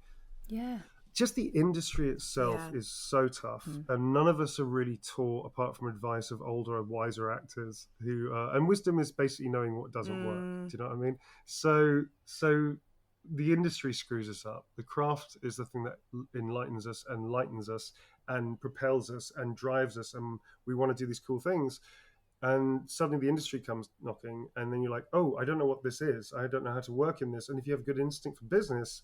Yeah. Just the industry itself is so tough, and none of us are really taught, apart from advice of older, wiser actors who, and wisdom is basically knowing what doesn't work. Do you know what I mean? So the industry screws us up. The craft is the thing that enlightens us and lightens us and propels us and drives us, and we want to do these cool things. And suddenly the industry comes knocking, and then you're like, oh, I don't know what this is. I don't know how to work in this. And if you have good instinct for business,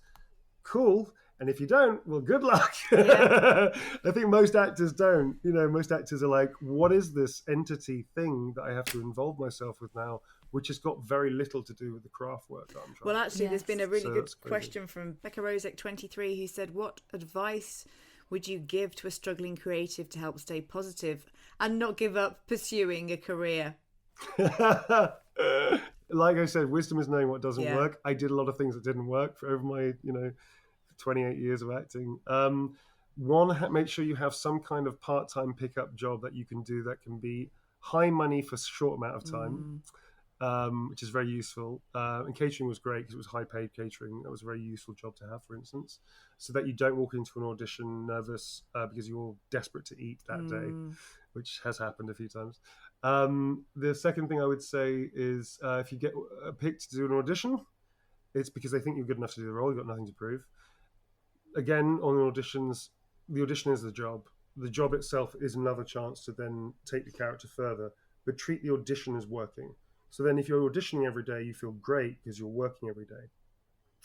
cool. And if you don't, well, good luck. I think most actors don't. You know, most actors are like, what is this entity thing that I have to involve myself with now, which has got very little to do with the craft work that I'm trying. Well, actually, there's been a really good question from Becca Rosek 23 who said, what advice would you give to a struggling creative to help stay positive and not give up pursuing a career? Like I said, wisdom is knowing what doesn't work. I did a lot of things that didn't work for over my, 28 years of acting. One, make sure you have some kind of part-time pickup job that you can do that can be high money for a short amount of time, which is very useful. And catering was great because it was high-paid catering. That was a very useful job to have, for instance, so that you don't walk into an audition nervous because you're desperate to eat that day, which has happened a few times. The second thing I would say is if you get picked to do an audition, it's because they think you're good enough to do the role. You've got nothing to prove. Again, on auditions, the audition is the job. The job itself is another chance to then take the character further, but treat the audition as working. So then if you're auditioning every day, you feel great because you're working every day,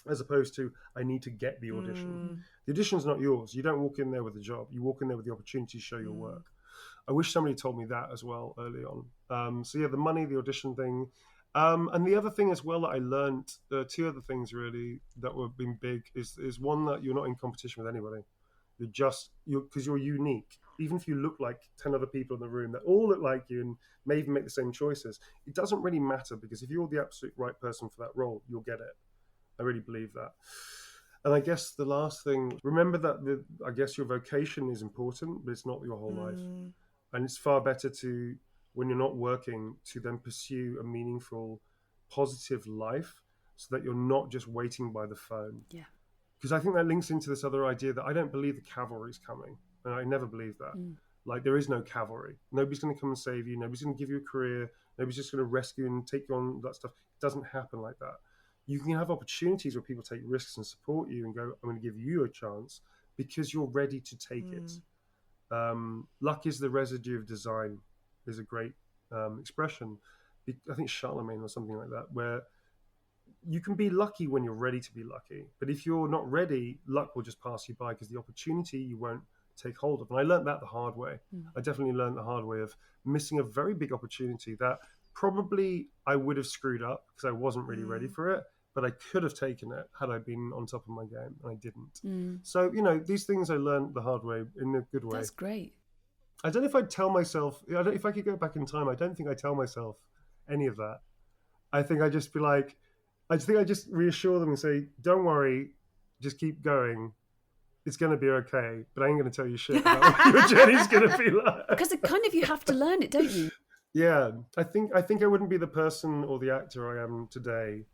as opposed to, I need to get the audition. The audition's not yours. You don't walk in there with a job. You walk in there with the opportunity to show your work. I wish somebody told me that as well early on. So yeah, the money, the audition thing. And the other thing as well that I learned, two other things really that were being big is one, that you're not in competition with anybody. Because you're unique. Even if you look like 10 other people in the room that all look like you and may even make the same choices, it doesn't really matter, because if you're the absolute right person for that role, you'll get it. I really believe that. And I guess the last thing, remember that I guess your vocation is important, but it's not your whole life. And it's far better to, when you're not working, to then pursue a meaningful, positive life so that you're not just waiting by the phone. Yeah. Because I think that links into this other idea that I don't believe the cavalry's coming. And I never believed that. Like, there is no cavalry. Nobody's going to come and save you. Nobody's going to give you a career. Nobody's just going to rescue and take you on that stuff. It doesn't happen like that. You can have opportunities where people take risks and support you and go, I'm going to give you a chance because you're ready to take it. Luck is the residue of design is a great expression. I think Charlemagne or something like that, where you can be lucky when you're ready to be lucky. But if you're not ready, luck will just pass you by because the opportunity you won't take hold of. And I learned that the hard way. I definitely learned the hard way of missing a very big opportunity that probably I would have screwed up because I wasn't really ready for it. But I could have taken it had I been on top of my game, and I didn't. So, these things I learned the hard way in a good way. That's great. I don't know if I'd tell myself, if I could go back in time, I don't think I'd tell myself any of that. I think I'd just be like, I just reassure them and say, don't worry, just keep going. It's going to be okay, but I ain't going to tell you shit about what your journey's going to be like. Because it kind of, you have to learn it, don't you? Yeah, I think I wouldn't be the person or the actor I am today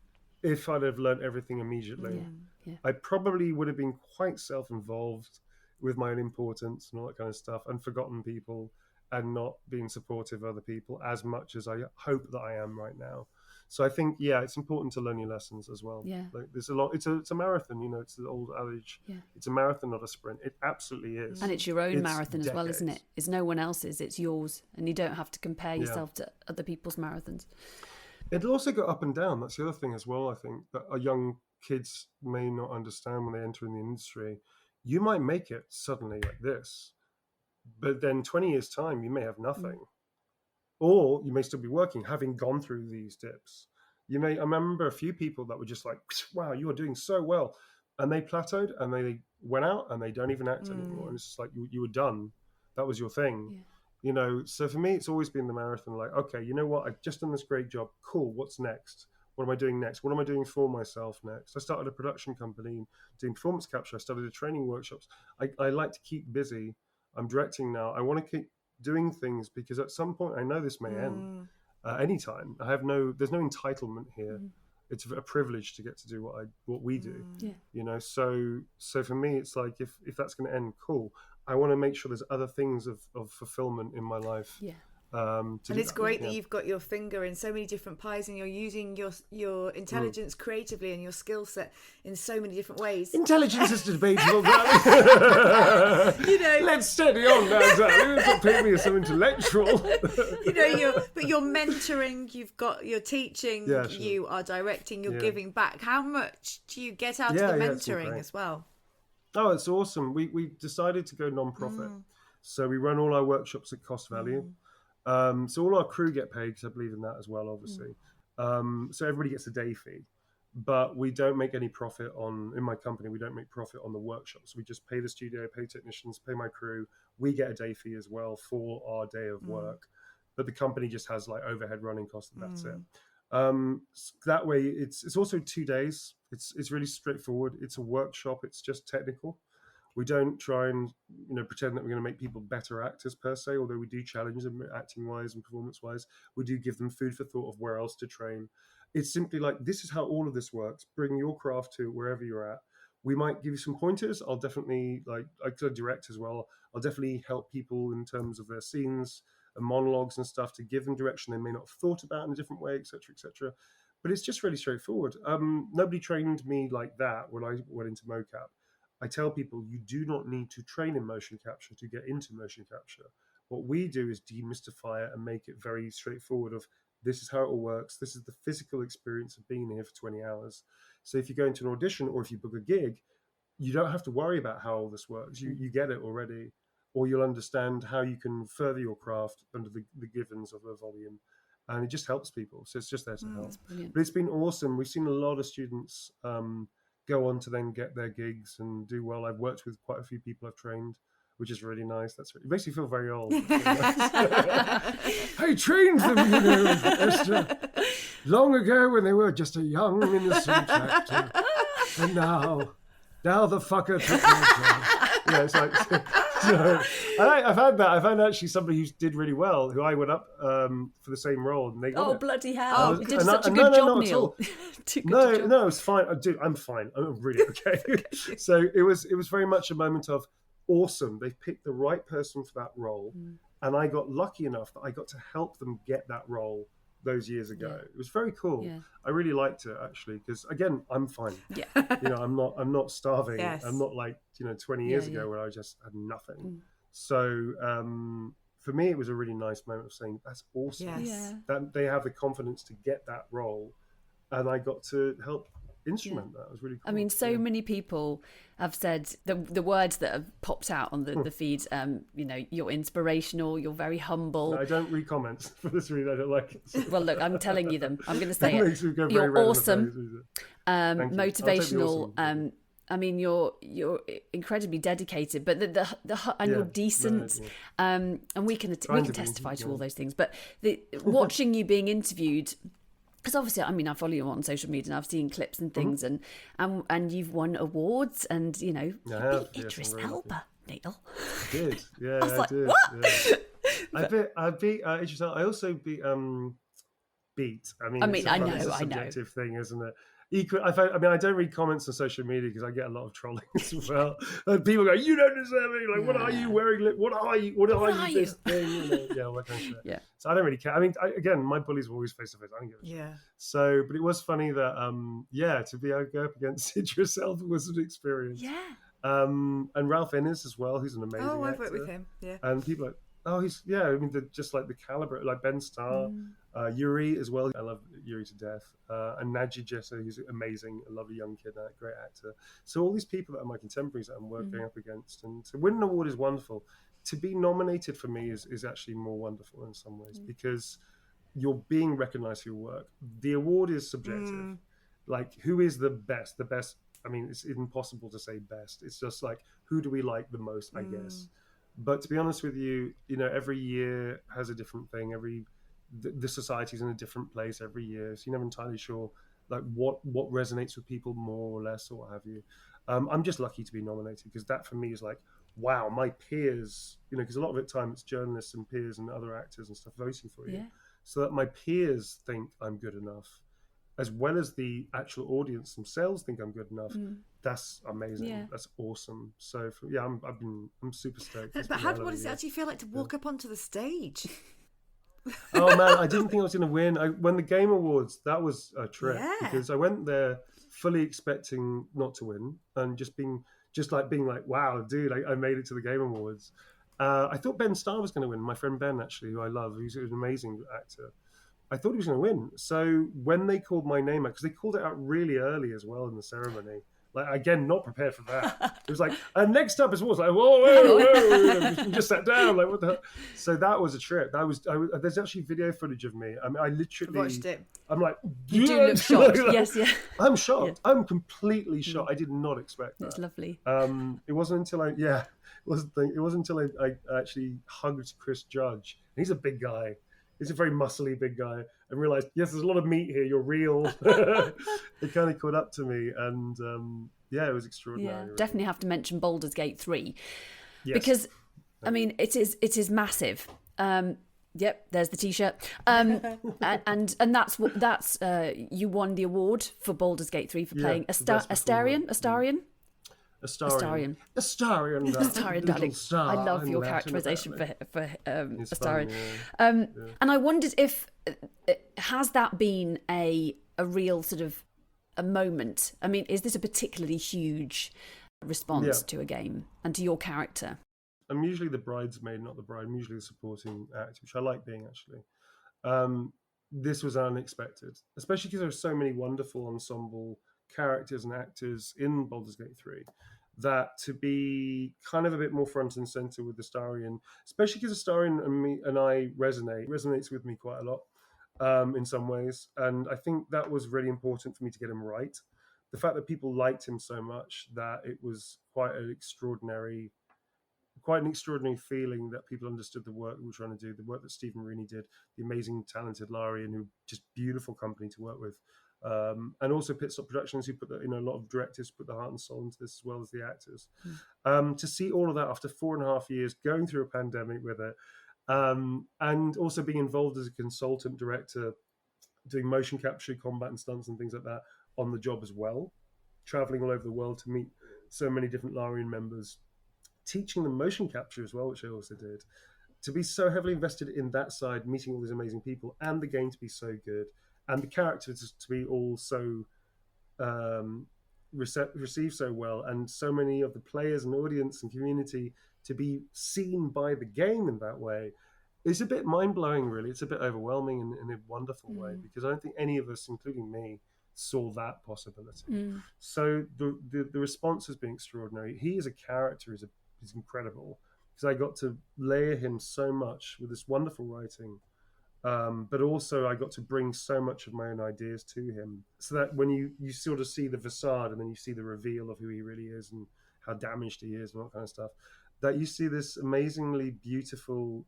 if I'd have learned everything immediately. Yeah. I probably would have been quite self-involved with my own importance and all that kind of stuff, and forgotten people and not being supportive of other people as much as I hope that I am right now. So I think, it's important to learn your lessons as well. Yeah. Like there's a lot. It's a marathon. It's the old adage. Yeah. It's a marathon, not a sprint. It absolutely is. And it's your own It's marathon as well, isn't it? decades. It's no one else's. It's yours, and you don't have to compare yourself to other people's marathons. It'll also go up and down. That's the other thing as well, I think, that our young kids may not understand when they enter in the industry. You might make it suddenly like this, but then 20 years' time, you may have nothing. Or you may still be working, having gone through these dips. I remember a few people that were just like, wow, you are doing so well. And they plateaued and they went out and they don't even act anymore. And it's just like, you were done. That was your thing. Yeah. So for me, it's always been the marathon. Like, okay, you know what? I've just done this great job. Cool. What's next? What am I doing next? What am I doing for myself next? I started a production company doing performance capture. I started training workshops. I like to keep busy. I'm directing now. I want to keep doing things because at some point I know this may end anytime. There's no entitlement here. It's a privilege to get to do what we do. So for me, it's like if that's going to end, cool. I want to make sure there's other things of fulfillment in my life. Yeah. And it's great that you've got your finger in so many different pies, and you're using your intelligence creatively and your skill set in so many different ways. Intelligence is debatable, darling. Let's steady on now, darling. Don't paint me as so intellectual. But you're mentoring, you're teaching, Yeah, sure. you are directing, you're giving back. How much do you get out of the mentoring as well? Oh, it's awesome. We decided to go non-profit. So we run all our workshops at cost value. So all our crew get paid, because I believe in that as well, obviously. So everybody gets a day fee, but we don't make any profit in my company, we don't make profit on the workshops. We just pay the studio, pay technicians, pay my crew. We get a day fee as well for our day of work, but the company just has like overhead running costs, and that's it. That way it's also 2 days. It's really straightforward. It's a workshop. It's just technical. We don't try and pretend that we're going to make people better actors per se, although we do challenge them acting wise and performance wise. We do give them food for thought of where else to train. It's simply like, this is how all of this works. Bring your craft to wherever you're at. We might give you some pointers. I'll definitely I could direct as well. I'll definitely help people in terms of their scenes and monologues and stuff, to give them direction they may not have thought about in a different way, etc., etc. But it's just really straightforward. Nobody trained me like that when I went into mocap. I tell people, you do not need to train in motion capture to get into motion capture. What we do is demystify it and make it very straightforward of, this is how it all works. This is the physical experience of being here for 20 hours. So if you go into an audition or if you book a gig, you don't have to worry about how all this works. You get it already, or you'll understand how you can further your craft under the givens of a volume. And it just helps people. So it's just there to help. But it's been awesome. We've seen a lot of students go on to then get their gigs and do well. I've worked with quite a few people I've trained, which is really nice. It makes me feel very old. I trained them, Esther, long ago when they were just a young innocent actor, and now the fucker took my job. It's like, so I've had that. I found actually somebody who did really well, who I went up for the same role, and they got it. Bloody hell! You did such a no, good job, not at Neil. all. No, it's fine. Dude, I'm fine. I'm really okay. So it was very much a moment of awesome. They picked the right person for that role, and I got lucky enough that I got to help them get that role those years ago. Yeah. It was very cool. Yeah. I really liked it actually, because again, I'm fine. Yeah. I'm not starving. Yes. I'm not like 20 years ago where I just had nothing. So for me, it was a really nice moment of saying, that's awesome. Yes. Yeah. That they have the confidence to get that role, and I got to help instrument that. It was really cool. I mean, so many people have said the words that have popped out on the feed. You're inspirational, you're very humble. No, I don't read comments for this reason. I don't like it. Well, look, I'm telling you them. I'm going to say it. You're awesome, motivational. I mean, you're incredibly dedicated, but you're decent, and we can testify to all those things. But watching you being interviewed, because obviously, I mean, I follow you on social media and I've seen clips and things, and you've won awards, and you beat Idris Elba, Neil. I did, yeah. I was like, did, what? Yeah. I beat Idris Elba. I also beat. I mean, I know. subjective thing, isn't it? equal. I don't read comments on social media because I get a lot of trolling as well. And people go, "You don't deserve it." Like, what are you wearing? What are you? What are you? This thing, yeah, all that kind of shit. Yeah. So I don't really care. I mean, again, my bullies were always face to face. I don't give a shit. Yeah. So, but it was funny that, to be able to go up against Idris Elba was an experience. Yeah. And Ralph Innes as well, who's an amazing actor. I've worked with him. Yeah. And people are like, oh, he's, I mean, just like the caliber, like Ben Starr, Yuri as well. I love Yuri to death. And Naji Jessa, who's amazing, a lovely young kid, a great actor. So all these people that are my contemporaries that I'm working up against. And to win an award is wonderful. To be nominated for me is actually more wonderful in some ways because you're being recognized for your work. The award is subjective. Like, who is the best? The best, I mean, it's impossible to say best. It's just like, who do we like the most, I guess. But to be honest with you, every year has a different thing. The society's in a different place every year. So you're never entirely sure like what resonates with people more or less or what have you. I'm just lucky to be nominated because that for me is like, wow, my peers, because a lot of the time it's journalists and peers and other actors and stuff voting for you. So that my peers think I'm good enough, as well as the actual audience themselves think I'm good enough. That's amazing. Yeah. That's awesome. So I'm super stoked. But what does it actually feel like to walk up onto the stage? Oh man, I didn't think I was going to win. When the Game Awards, that was a trip because I went there fully expecting not to win and just being like, wow, dude, I made it to the Game Awards. I thought Ben Starr was going to win. My friend Ben, actually, who I love, who's an amazing actor. I thought he was going to win. So when they called my name out, because they called it out really early as well in the ceremony, like, again, not prepared for that. It was like, and next up is what? Like, whoa, just sat down. Like, what the hell? So that was a trip. There's actually video footage of me. I mean, I literally watched it. I'm like, you do look shocked. Yes, yeah. I'm shocked. Yeah. I'm completely shocked. I did not expect that. It's lovely. It wasn't until I actually hugged Chris Judge. He's a big guy. He's a very muscly big guy, and realized, yes, there's a lot of meat here. You're real. It kind of caught up to me, and it was extraordinary. Yeah, really. definitely have to mention Baldur's Gate 3 because I mean it is massive. Yep, there's the T-shirt, and that's you won the award for Baldur's Gate 3 for playing Astarion. Astarion, darling. I love your characterization for Astarion. And I wondered if has that been a real sort of a moment? I mean, is this a particularly huge response to a game and to your character? I'm usually the bridesmaid, not the bride. I'm usually the supporting actor, which I like being actually. This was unexpected, especially because there are so many wonderful ensemble characters and actors in Baldur's Gate 3 that to be kind of a bit more front and center with Astarion, especially because Astarion and I resonates with me quite a lot in some ways. And I think that was really important for me to get him right. The fact that people liked him so much that it was quite an extraordinary feeling that people understood the work we were trying to do, the work that Stephen Rooney did, the amazing, talented Larian, who just beautiful company to work with. And also Pit Stop Productions, who put a lot of directors put the heart and soul into this, as well as the actors. To see all of that after 4.5 years, going through a pandemic with it, and also being involved as a consultant director, doing motion capture, combat and stunts and things like that on the job as well, traveling all over the world to meet so many different Larian members, teaching them motion capture as well, which I also did. To be so heavily invested in that side, meeting all these amazing people, and the game to be so good, and the characters to be all so received so well, and so many of the players and audience and community to be seen by the game in that way, is a bit mind-blowing, really. It's a bit overwhelming in a wonderful way, because I don't think any of us, including me, saw that possibility. So the response has been extraordinary. He as a character is incredible, because I got to layer him so much with this wonderful writing. But also I got to bring so much of my own ideas to him, so that when you sort of see the facade and then you see the reveal of who he really is and how damaged he is and all that kind of stuff, that you see this amazingly beautiful,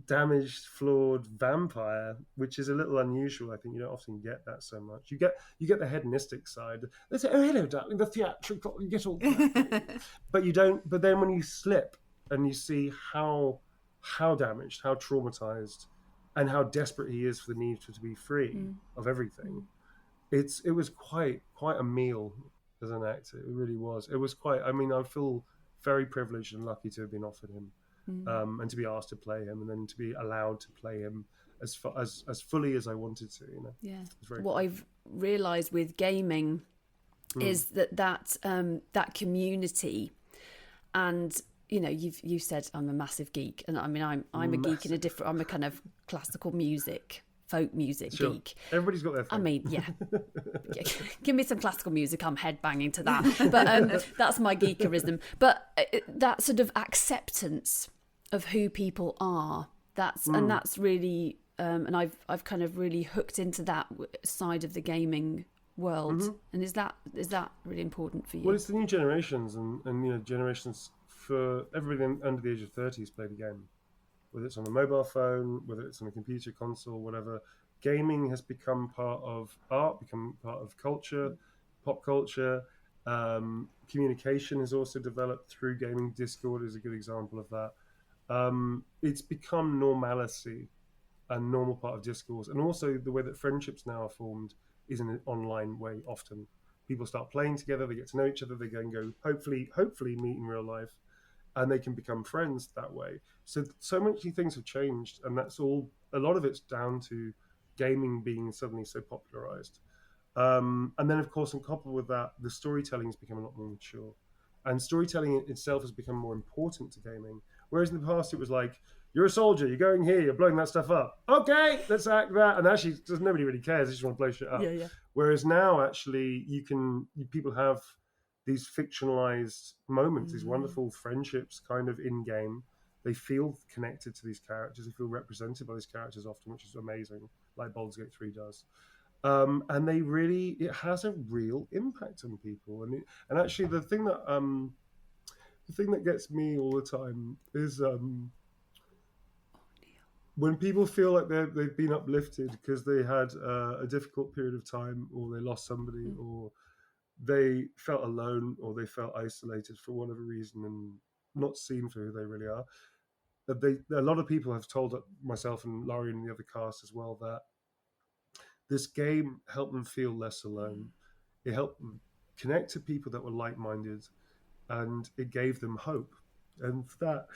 damaged, flawed vampire, which is a little unusual. I think you don't often get that so much. You get the hedonistic side. They say, "Oh, hello, darling," the theatrical, you get all that. But you don't. But then when you slip and you see how damaged, how traumatized, and how desperate he is for the need to be free of everything, it was quite a meal as an actor. It really was. It was quite. I mean, I feel very privileged and lucky to have been offered him, and to be asked to play him, and then to be allowed to play him as fully as I wanted to. You know. Yeah. Very What cool. I've realised with gaming is that community, and you know, you said I'm a massive geek, and I mean I'm a geek in a different. I'm a kind of classical music, folk music geek. Everybody's got their thing. I mean, yeah. Give me some classical music, I'm headbanging to that. But that's my geekerism. But that sort of acceptance of who people are, and that's really, and I've kind of really hooked into that side of the gaming world. And is that really important for you? Well, it's the new generations, and you know, generations for everybody under the age of 30 has played a game. Whether it's on a mobile phone, whether it's on a computer console, whatever, gaming has become part of art, become part of culture, pop culture. Communication has also developed through gaming. Discord is a good example of that. It's become normalcy and normal part of discourse. And also the way that friendships now are formed is in an online way often. People start playing together, they get to know each other, they go hopefully meet in real life, and they can become friends that way. So many things have changed, and that's all. A lot of it's down to gaming being suddenly so popularized, and then of course, on coupled with that, the storytelling has become a lot more mature, and storytelling itself has become more important to gaming. Whereas in the past, it was like, you're a soldier, you're going here, you're blowing that stuff up. Okay, let's act that, and actually, nobody really cares. They just want to blow shit up. Yeah. Whereas now, actually, people have these fictionalized moments, these wonderful friendships kind of in game. They feel connected to these characters. They feel represented by these characters often, which is amazing, like Baldur's Gate 3 does. And it has a real impact on people. And actually the thing that gets me all the time is when people feel like they've been uplifted because they had a difficult period of time, or they lost somebody, or they felt alone, or they felt isolated for whatever reason and not seen for who they really are. A lot of people have told myself and Laurie and the other cast as well that this game helped them feel less alone. It helped them connect to people that were like-minded, and it gave them hope. And that,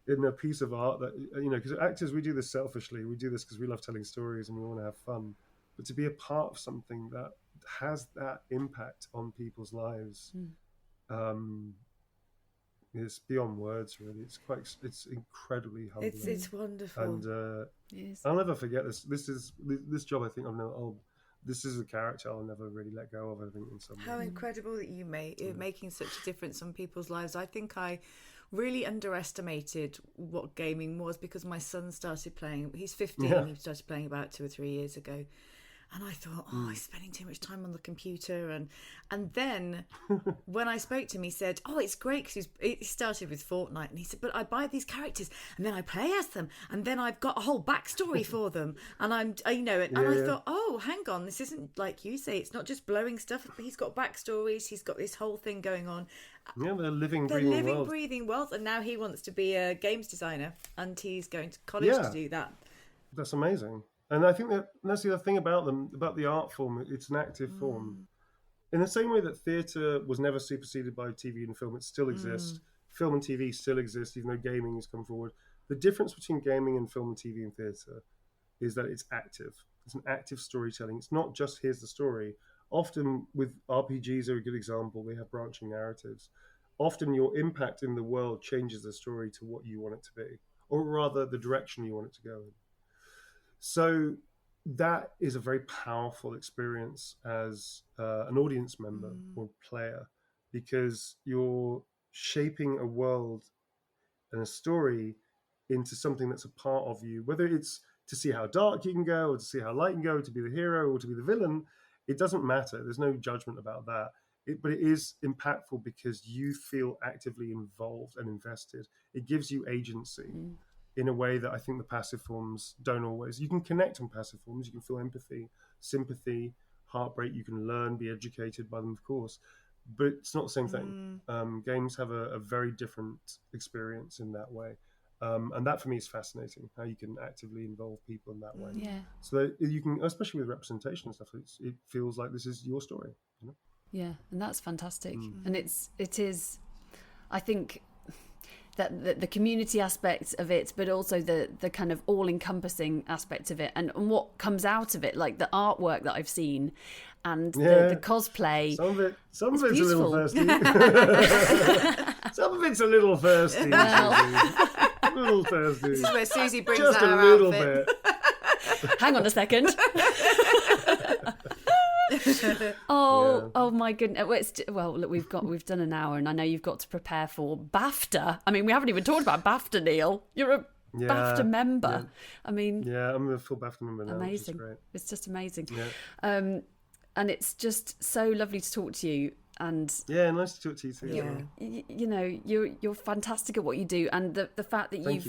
in a piece of art that, you know, because actors, we do this selfishly. We do this because we love telling stories and we want to have fun. But to be a part of something that has that impact on people's lives, it's beyond words, really. It's incredibly humbling. It's wonderful. And Yes. I'll never forget this. This job. I think this is a character I'll never really let go of. I think in some way. How incredible that you're making such a difference on people's lives. I think I really underestimated what gaming was because my son started playing. He's 15. Yeah. He started playing about 2 or 3 years ago. And I thought, he's spending too much time on the computer. And then when I spoke to him, he said, it's great, because he started with Fortnite. And he said, but I buy these characters and then I play as them. And then I've got a whole backstory for them. And I thought, hang on, this isn't like you say. It's not just blowing stuff. He's got backstories. He's got this whole thing going on. Yeah, they're living, breathing worlds. And now he wants to be a games designer. And he's going to college to do that. That's amazing. And I think that's the other thing about the art form. It's an active form. In the same way that theatre was never superseded by TV and film, it still exists. Film and TV still exist, even though gaming has come forward. The difference between gaming and film and TV and theatre is that it's active. It's an active storytelling. It's not just here's the story. Often with RPGs are a good example. They have branching narratives. Often your impact in the world changes the story to what you want it to be, or rather the direction you want it to go in. So that is a very powerful experience as an audience member or player, because you're shaping a world and a story into something that's a part of you, whether it's to see how dark you can go or to see how light you can go, to be the hero or to be the villain. It doesn't matter. There's no judgment about that. But it is impactful because you feel actively involved and invested. It gives you agency. In a way that I think the passive forms don't always. You can connect on passive forms. You can feel empathy, sympathy, heartbreak. You can learn, be educated by them, of course. But it's not the same thing. Games have a very different experience in that way. And that for me is fascinating, how you can actively involve people in that way. Yeah. So that you can, especially with representation and stuff, it feels like this is your story. You know? Yeah, and that's fantastic. And it is, I think, that the community aspect of it, but also the kind of all-encompassing aspect of it, and what comes out of it, like the artwork that I've seen, and the cosplay. Some of it's beautiful. a little thirsty. Some of it's a little thirsty. A little thirsty. This is where Susie brings Just out a her little outfit. bit. Hang on a second. Oh my goodness. Well, look, we've done an hour, and I know you've got to prepare for BAFTA. I mean, we haven't even talked about BAFTA, Neil. You're a BAFTA member. I mean, I'm a full BAFTA member now. amazing. Which is great. It's just amazing. Yeah. And it's just so lovely to talk to you. And Yeah, nice to talk to you too. Yeah. you know, you're fantastic at what you do, and the fact that Thank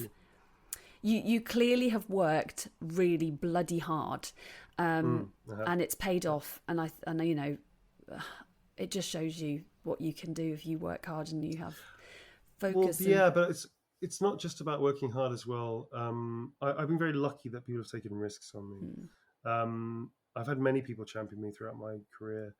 you clearly have worked really bloody hard, and it's paid off. And I know, you know, it just shows you what you can do if you work hard and you have focus. Well, yeah, but it's not just about working hard as well. I've been very lucky that people have taken risks on me. I've had many people champion me throughout my career.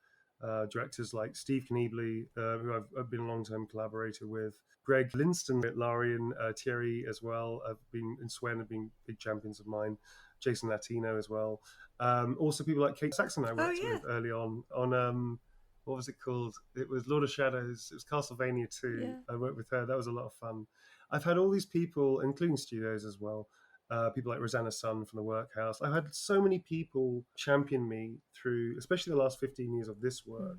Directors like Steve Kniebly, who I've been a long-time collaborator with, Greg Linston at Larian, Thierry as well. I've been in Swen, have been big champions of mine. Jason Latino as well. Also people like Kate Saxon I worked with early on what was it called? It was Lord of Shadows. It was Castlevania 2. Yeah. I worked with her. That was a lot of fun. I've had all these people, including studios as well. People like Rosanna Sun from the Workhouse. I've had so many people champion me through, especially the last 15 years of this work,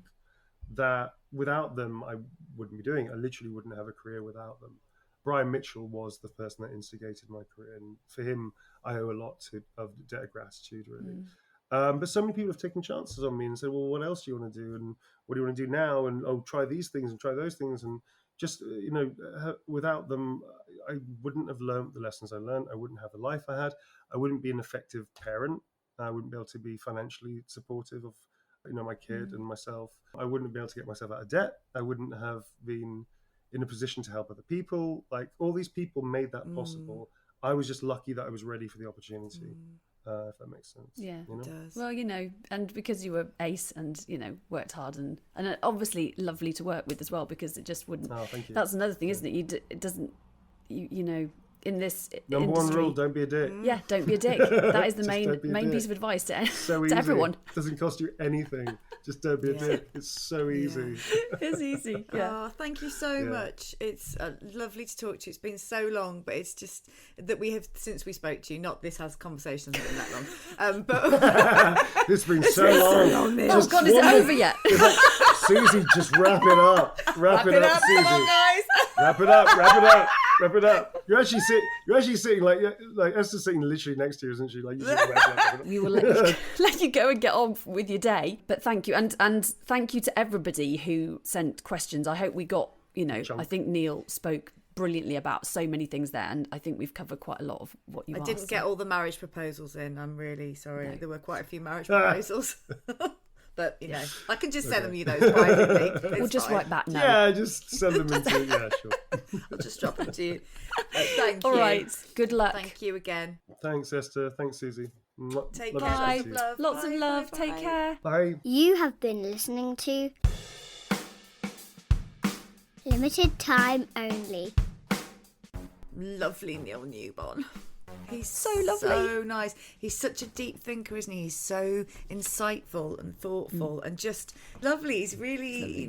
that without them, I wouldn't be doing it. I literally wouldn't have a career without them. Brian Mitchell was the person that instigated my career, and for him, I owe a lot of debt of gratitude, really. But so many people have taken chances on me and said, well, what else do you want to do? And what do you want to do now? And, try these things and try those things. And just, without them, I wouldn't have learned the lessons I learned. I wouldn't have the life I had. I wouldn't be an effective parent. I wouldn't be able to be financially supportive of, my kid and myself. I wouldn't be able to get myself out of debt. I wouldn't have been in a position to help other people. Like, all these people made that possible. I was just lucky that I was ready for the opportunity. If that makes sense. Yeah, it does. Well, and because you were ace and, worked hard and obviously lovely to work with as well, because it just wouldn't. Oh, thank you. That's another thing, isn't it? It doesn't, in this Number industry, one rule, don't be a dick. Yeah, don't be a dick. That is the Just main piece of advice to So to everyone. It doesn't cost you anything. Just don't be a dick. It's so easy. It's easy. Yeah. Oh, thank you so much. It's lovely to talk to you. It's been so long, but it's just that we have, since we spoke to you, not this has conversations hasn't been that long. But It's been so long. Oh God, is it over yet? It's like, Susie, just wrap it up. Wrap it up, Susie. Come on, guys. Wrap it up. Wrap it up. Wrap it up. You're actually sitting like Esther's sitting literally next to you, isn't she? Like, you just wrap it up. We will let you go and get on with your day. But thank you, and thank you to everybody who sent questions. I hope we got, I think Neil spoke brilliantly about so many things there, and I think we've covered quite a lot of what you asked. I didn't get all the marriage proposals in. I'm really sorry. No. There were quite a few marriage proposals. But, I can just send you those privately. We'll just write back now. Yeah, just send them into. Yeah, sure. I'll just drop them to you. Thank you. All right. Good luck. Thank you again. Thanks, Esther. Thanks, Susie. Take Love care. to Bye. speak to you. Love. Lots Bye, of love. bye, Take bye. care. Bye. You have been listening to Limited Time Only. Lovely Neil Newbon. He's So lovely. so nice. He's such a deep thinker, isn't he? He's so insightful and thoughtful and just lovely. He's really,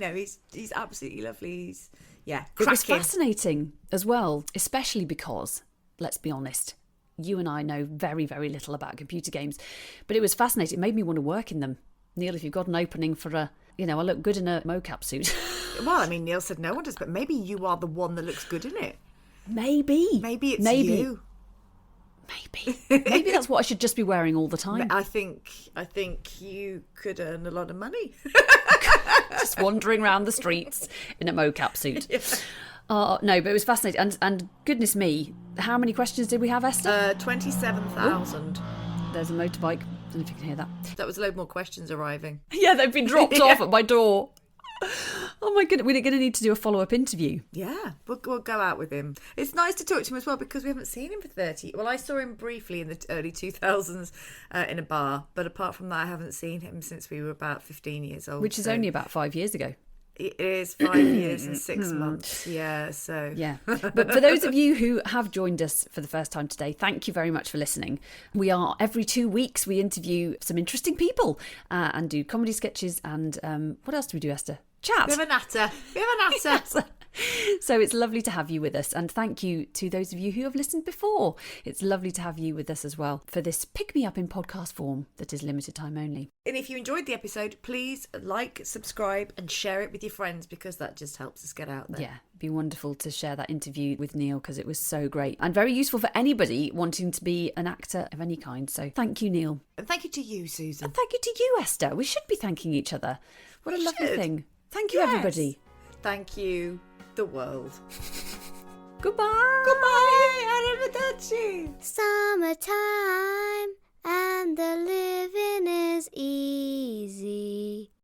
he's absolutely lovely. He's, It was cracking. fascinating as well, especially because, let's be honest, you and I know very, very little about computer games, but it was fascinating. It made me want to work in them. Neil, if you've got an opening for I look good in a mocap suit. Well, I mean, Neil said no one does, but maybe you are the one that looks good in it. Maybe Maybe it's you. Maybe that's what I should just be wearing all the time. I think you could earn a lot of money. Just wandering around the streets in a mocap suit. No, but it was fascinating. And goodness me, how many questions did we have, Esther? 27,000. There's a motorbike. I don't know if you can hear that. That was a load more questions arriving. Yeah, they've been dropped off at my door. Oh my goodness, we're going to need to do a follow-up interview. Yeah, we'll go out with him. It's nice to talk to him as well because we haven't seen him for 30. Well, I saw him briefly in the early 2000s in a bar, but apart from that, I haven't seen him since we were about 15 years old. Which is only about 5 years ago. It is 5 years and 6 months. Yeah, so. Yeah. But for those of you who have joined us for the first time today, thank you very much for listening. We are, every 2 weeks, we interview some interesting people and do comedy sketches and what else do we do, Esther? Chat. We have a natter. Yes. So it's lovely to have you with us, and thank you to those of you who have listened before. It's lovely to have you with us as well for this pick-me-up in podcast form that is limited time only. And if you enjoyed the episode, please like, subscribe and share it with your friends because that just helps us get out there. Yeah, it'd be wonderful to share that interview with Neil because it was so great and very useful for anybody wanting to be an actor of any kind. So thank you, Neil. And thank you to you, Susan. And thank you to you, Esther. We should be thanking each other. What a lovely thing. Thank you, everybody. Thank you, the world. Goodbye. Goodbye. Arrivederci. Summertime and the living is easy.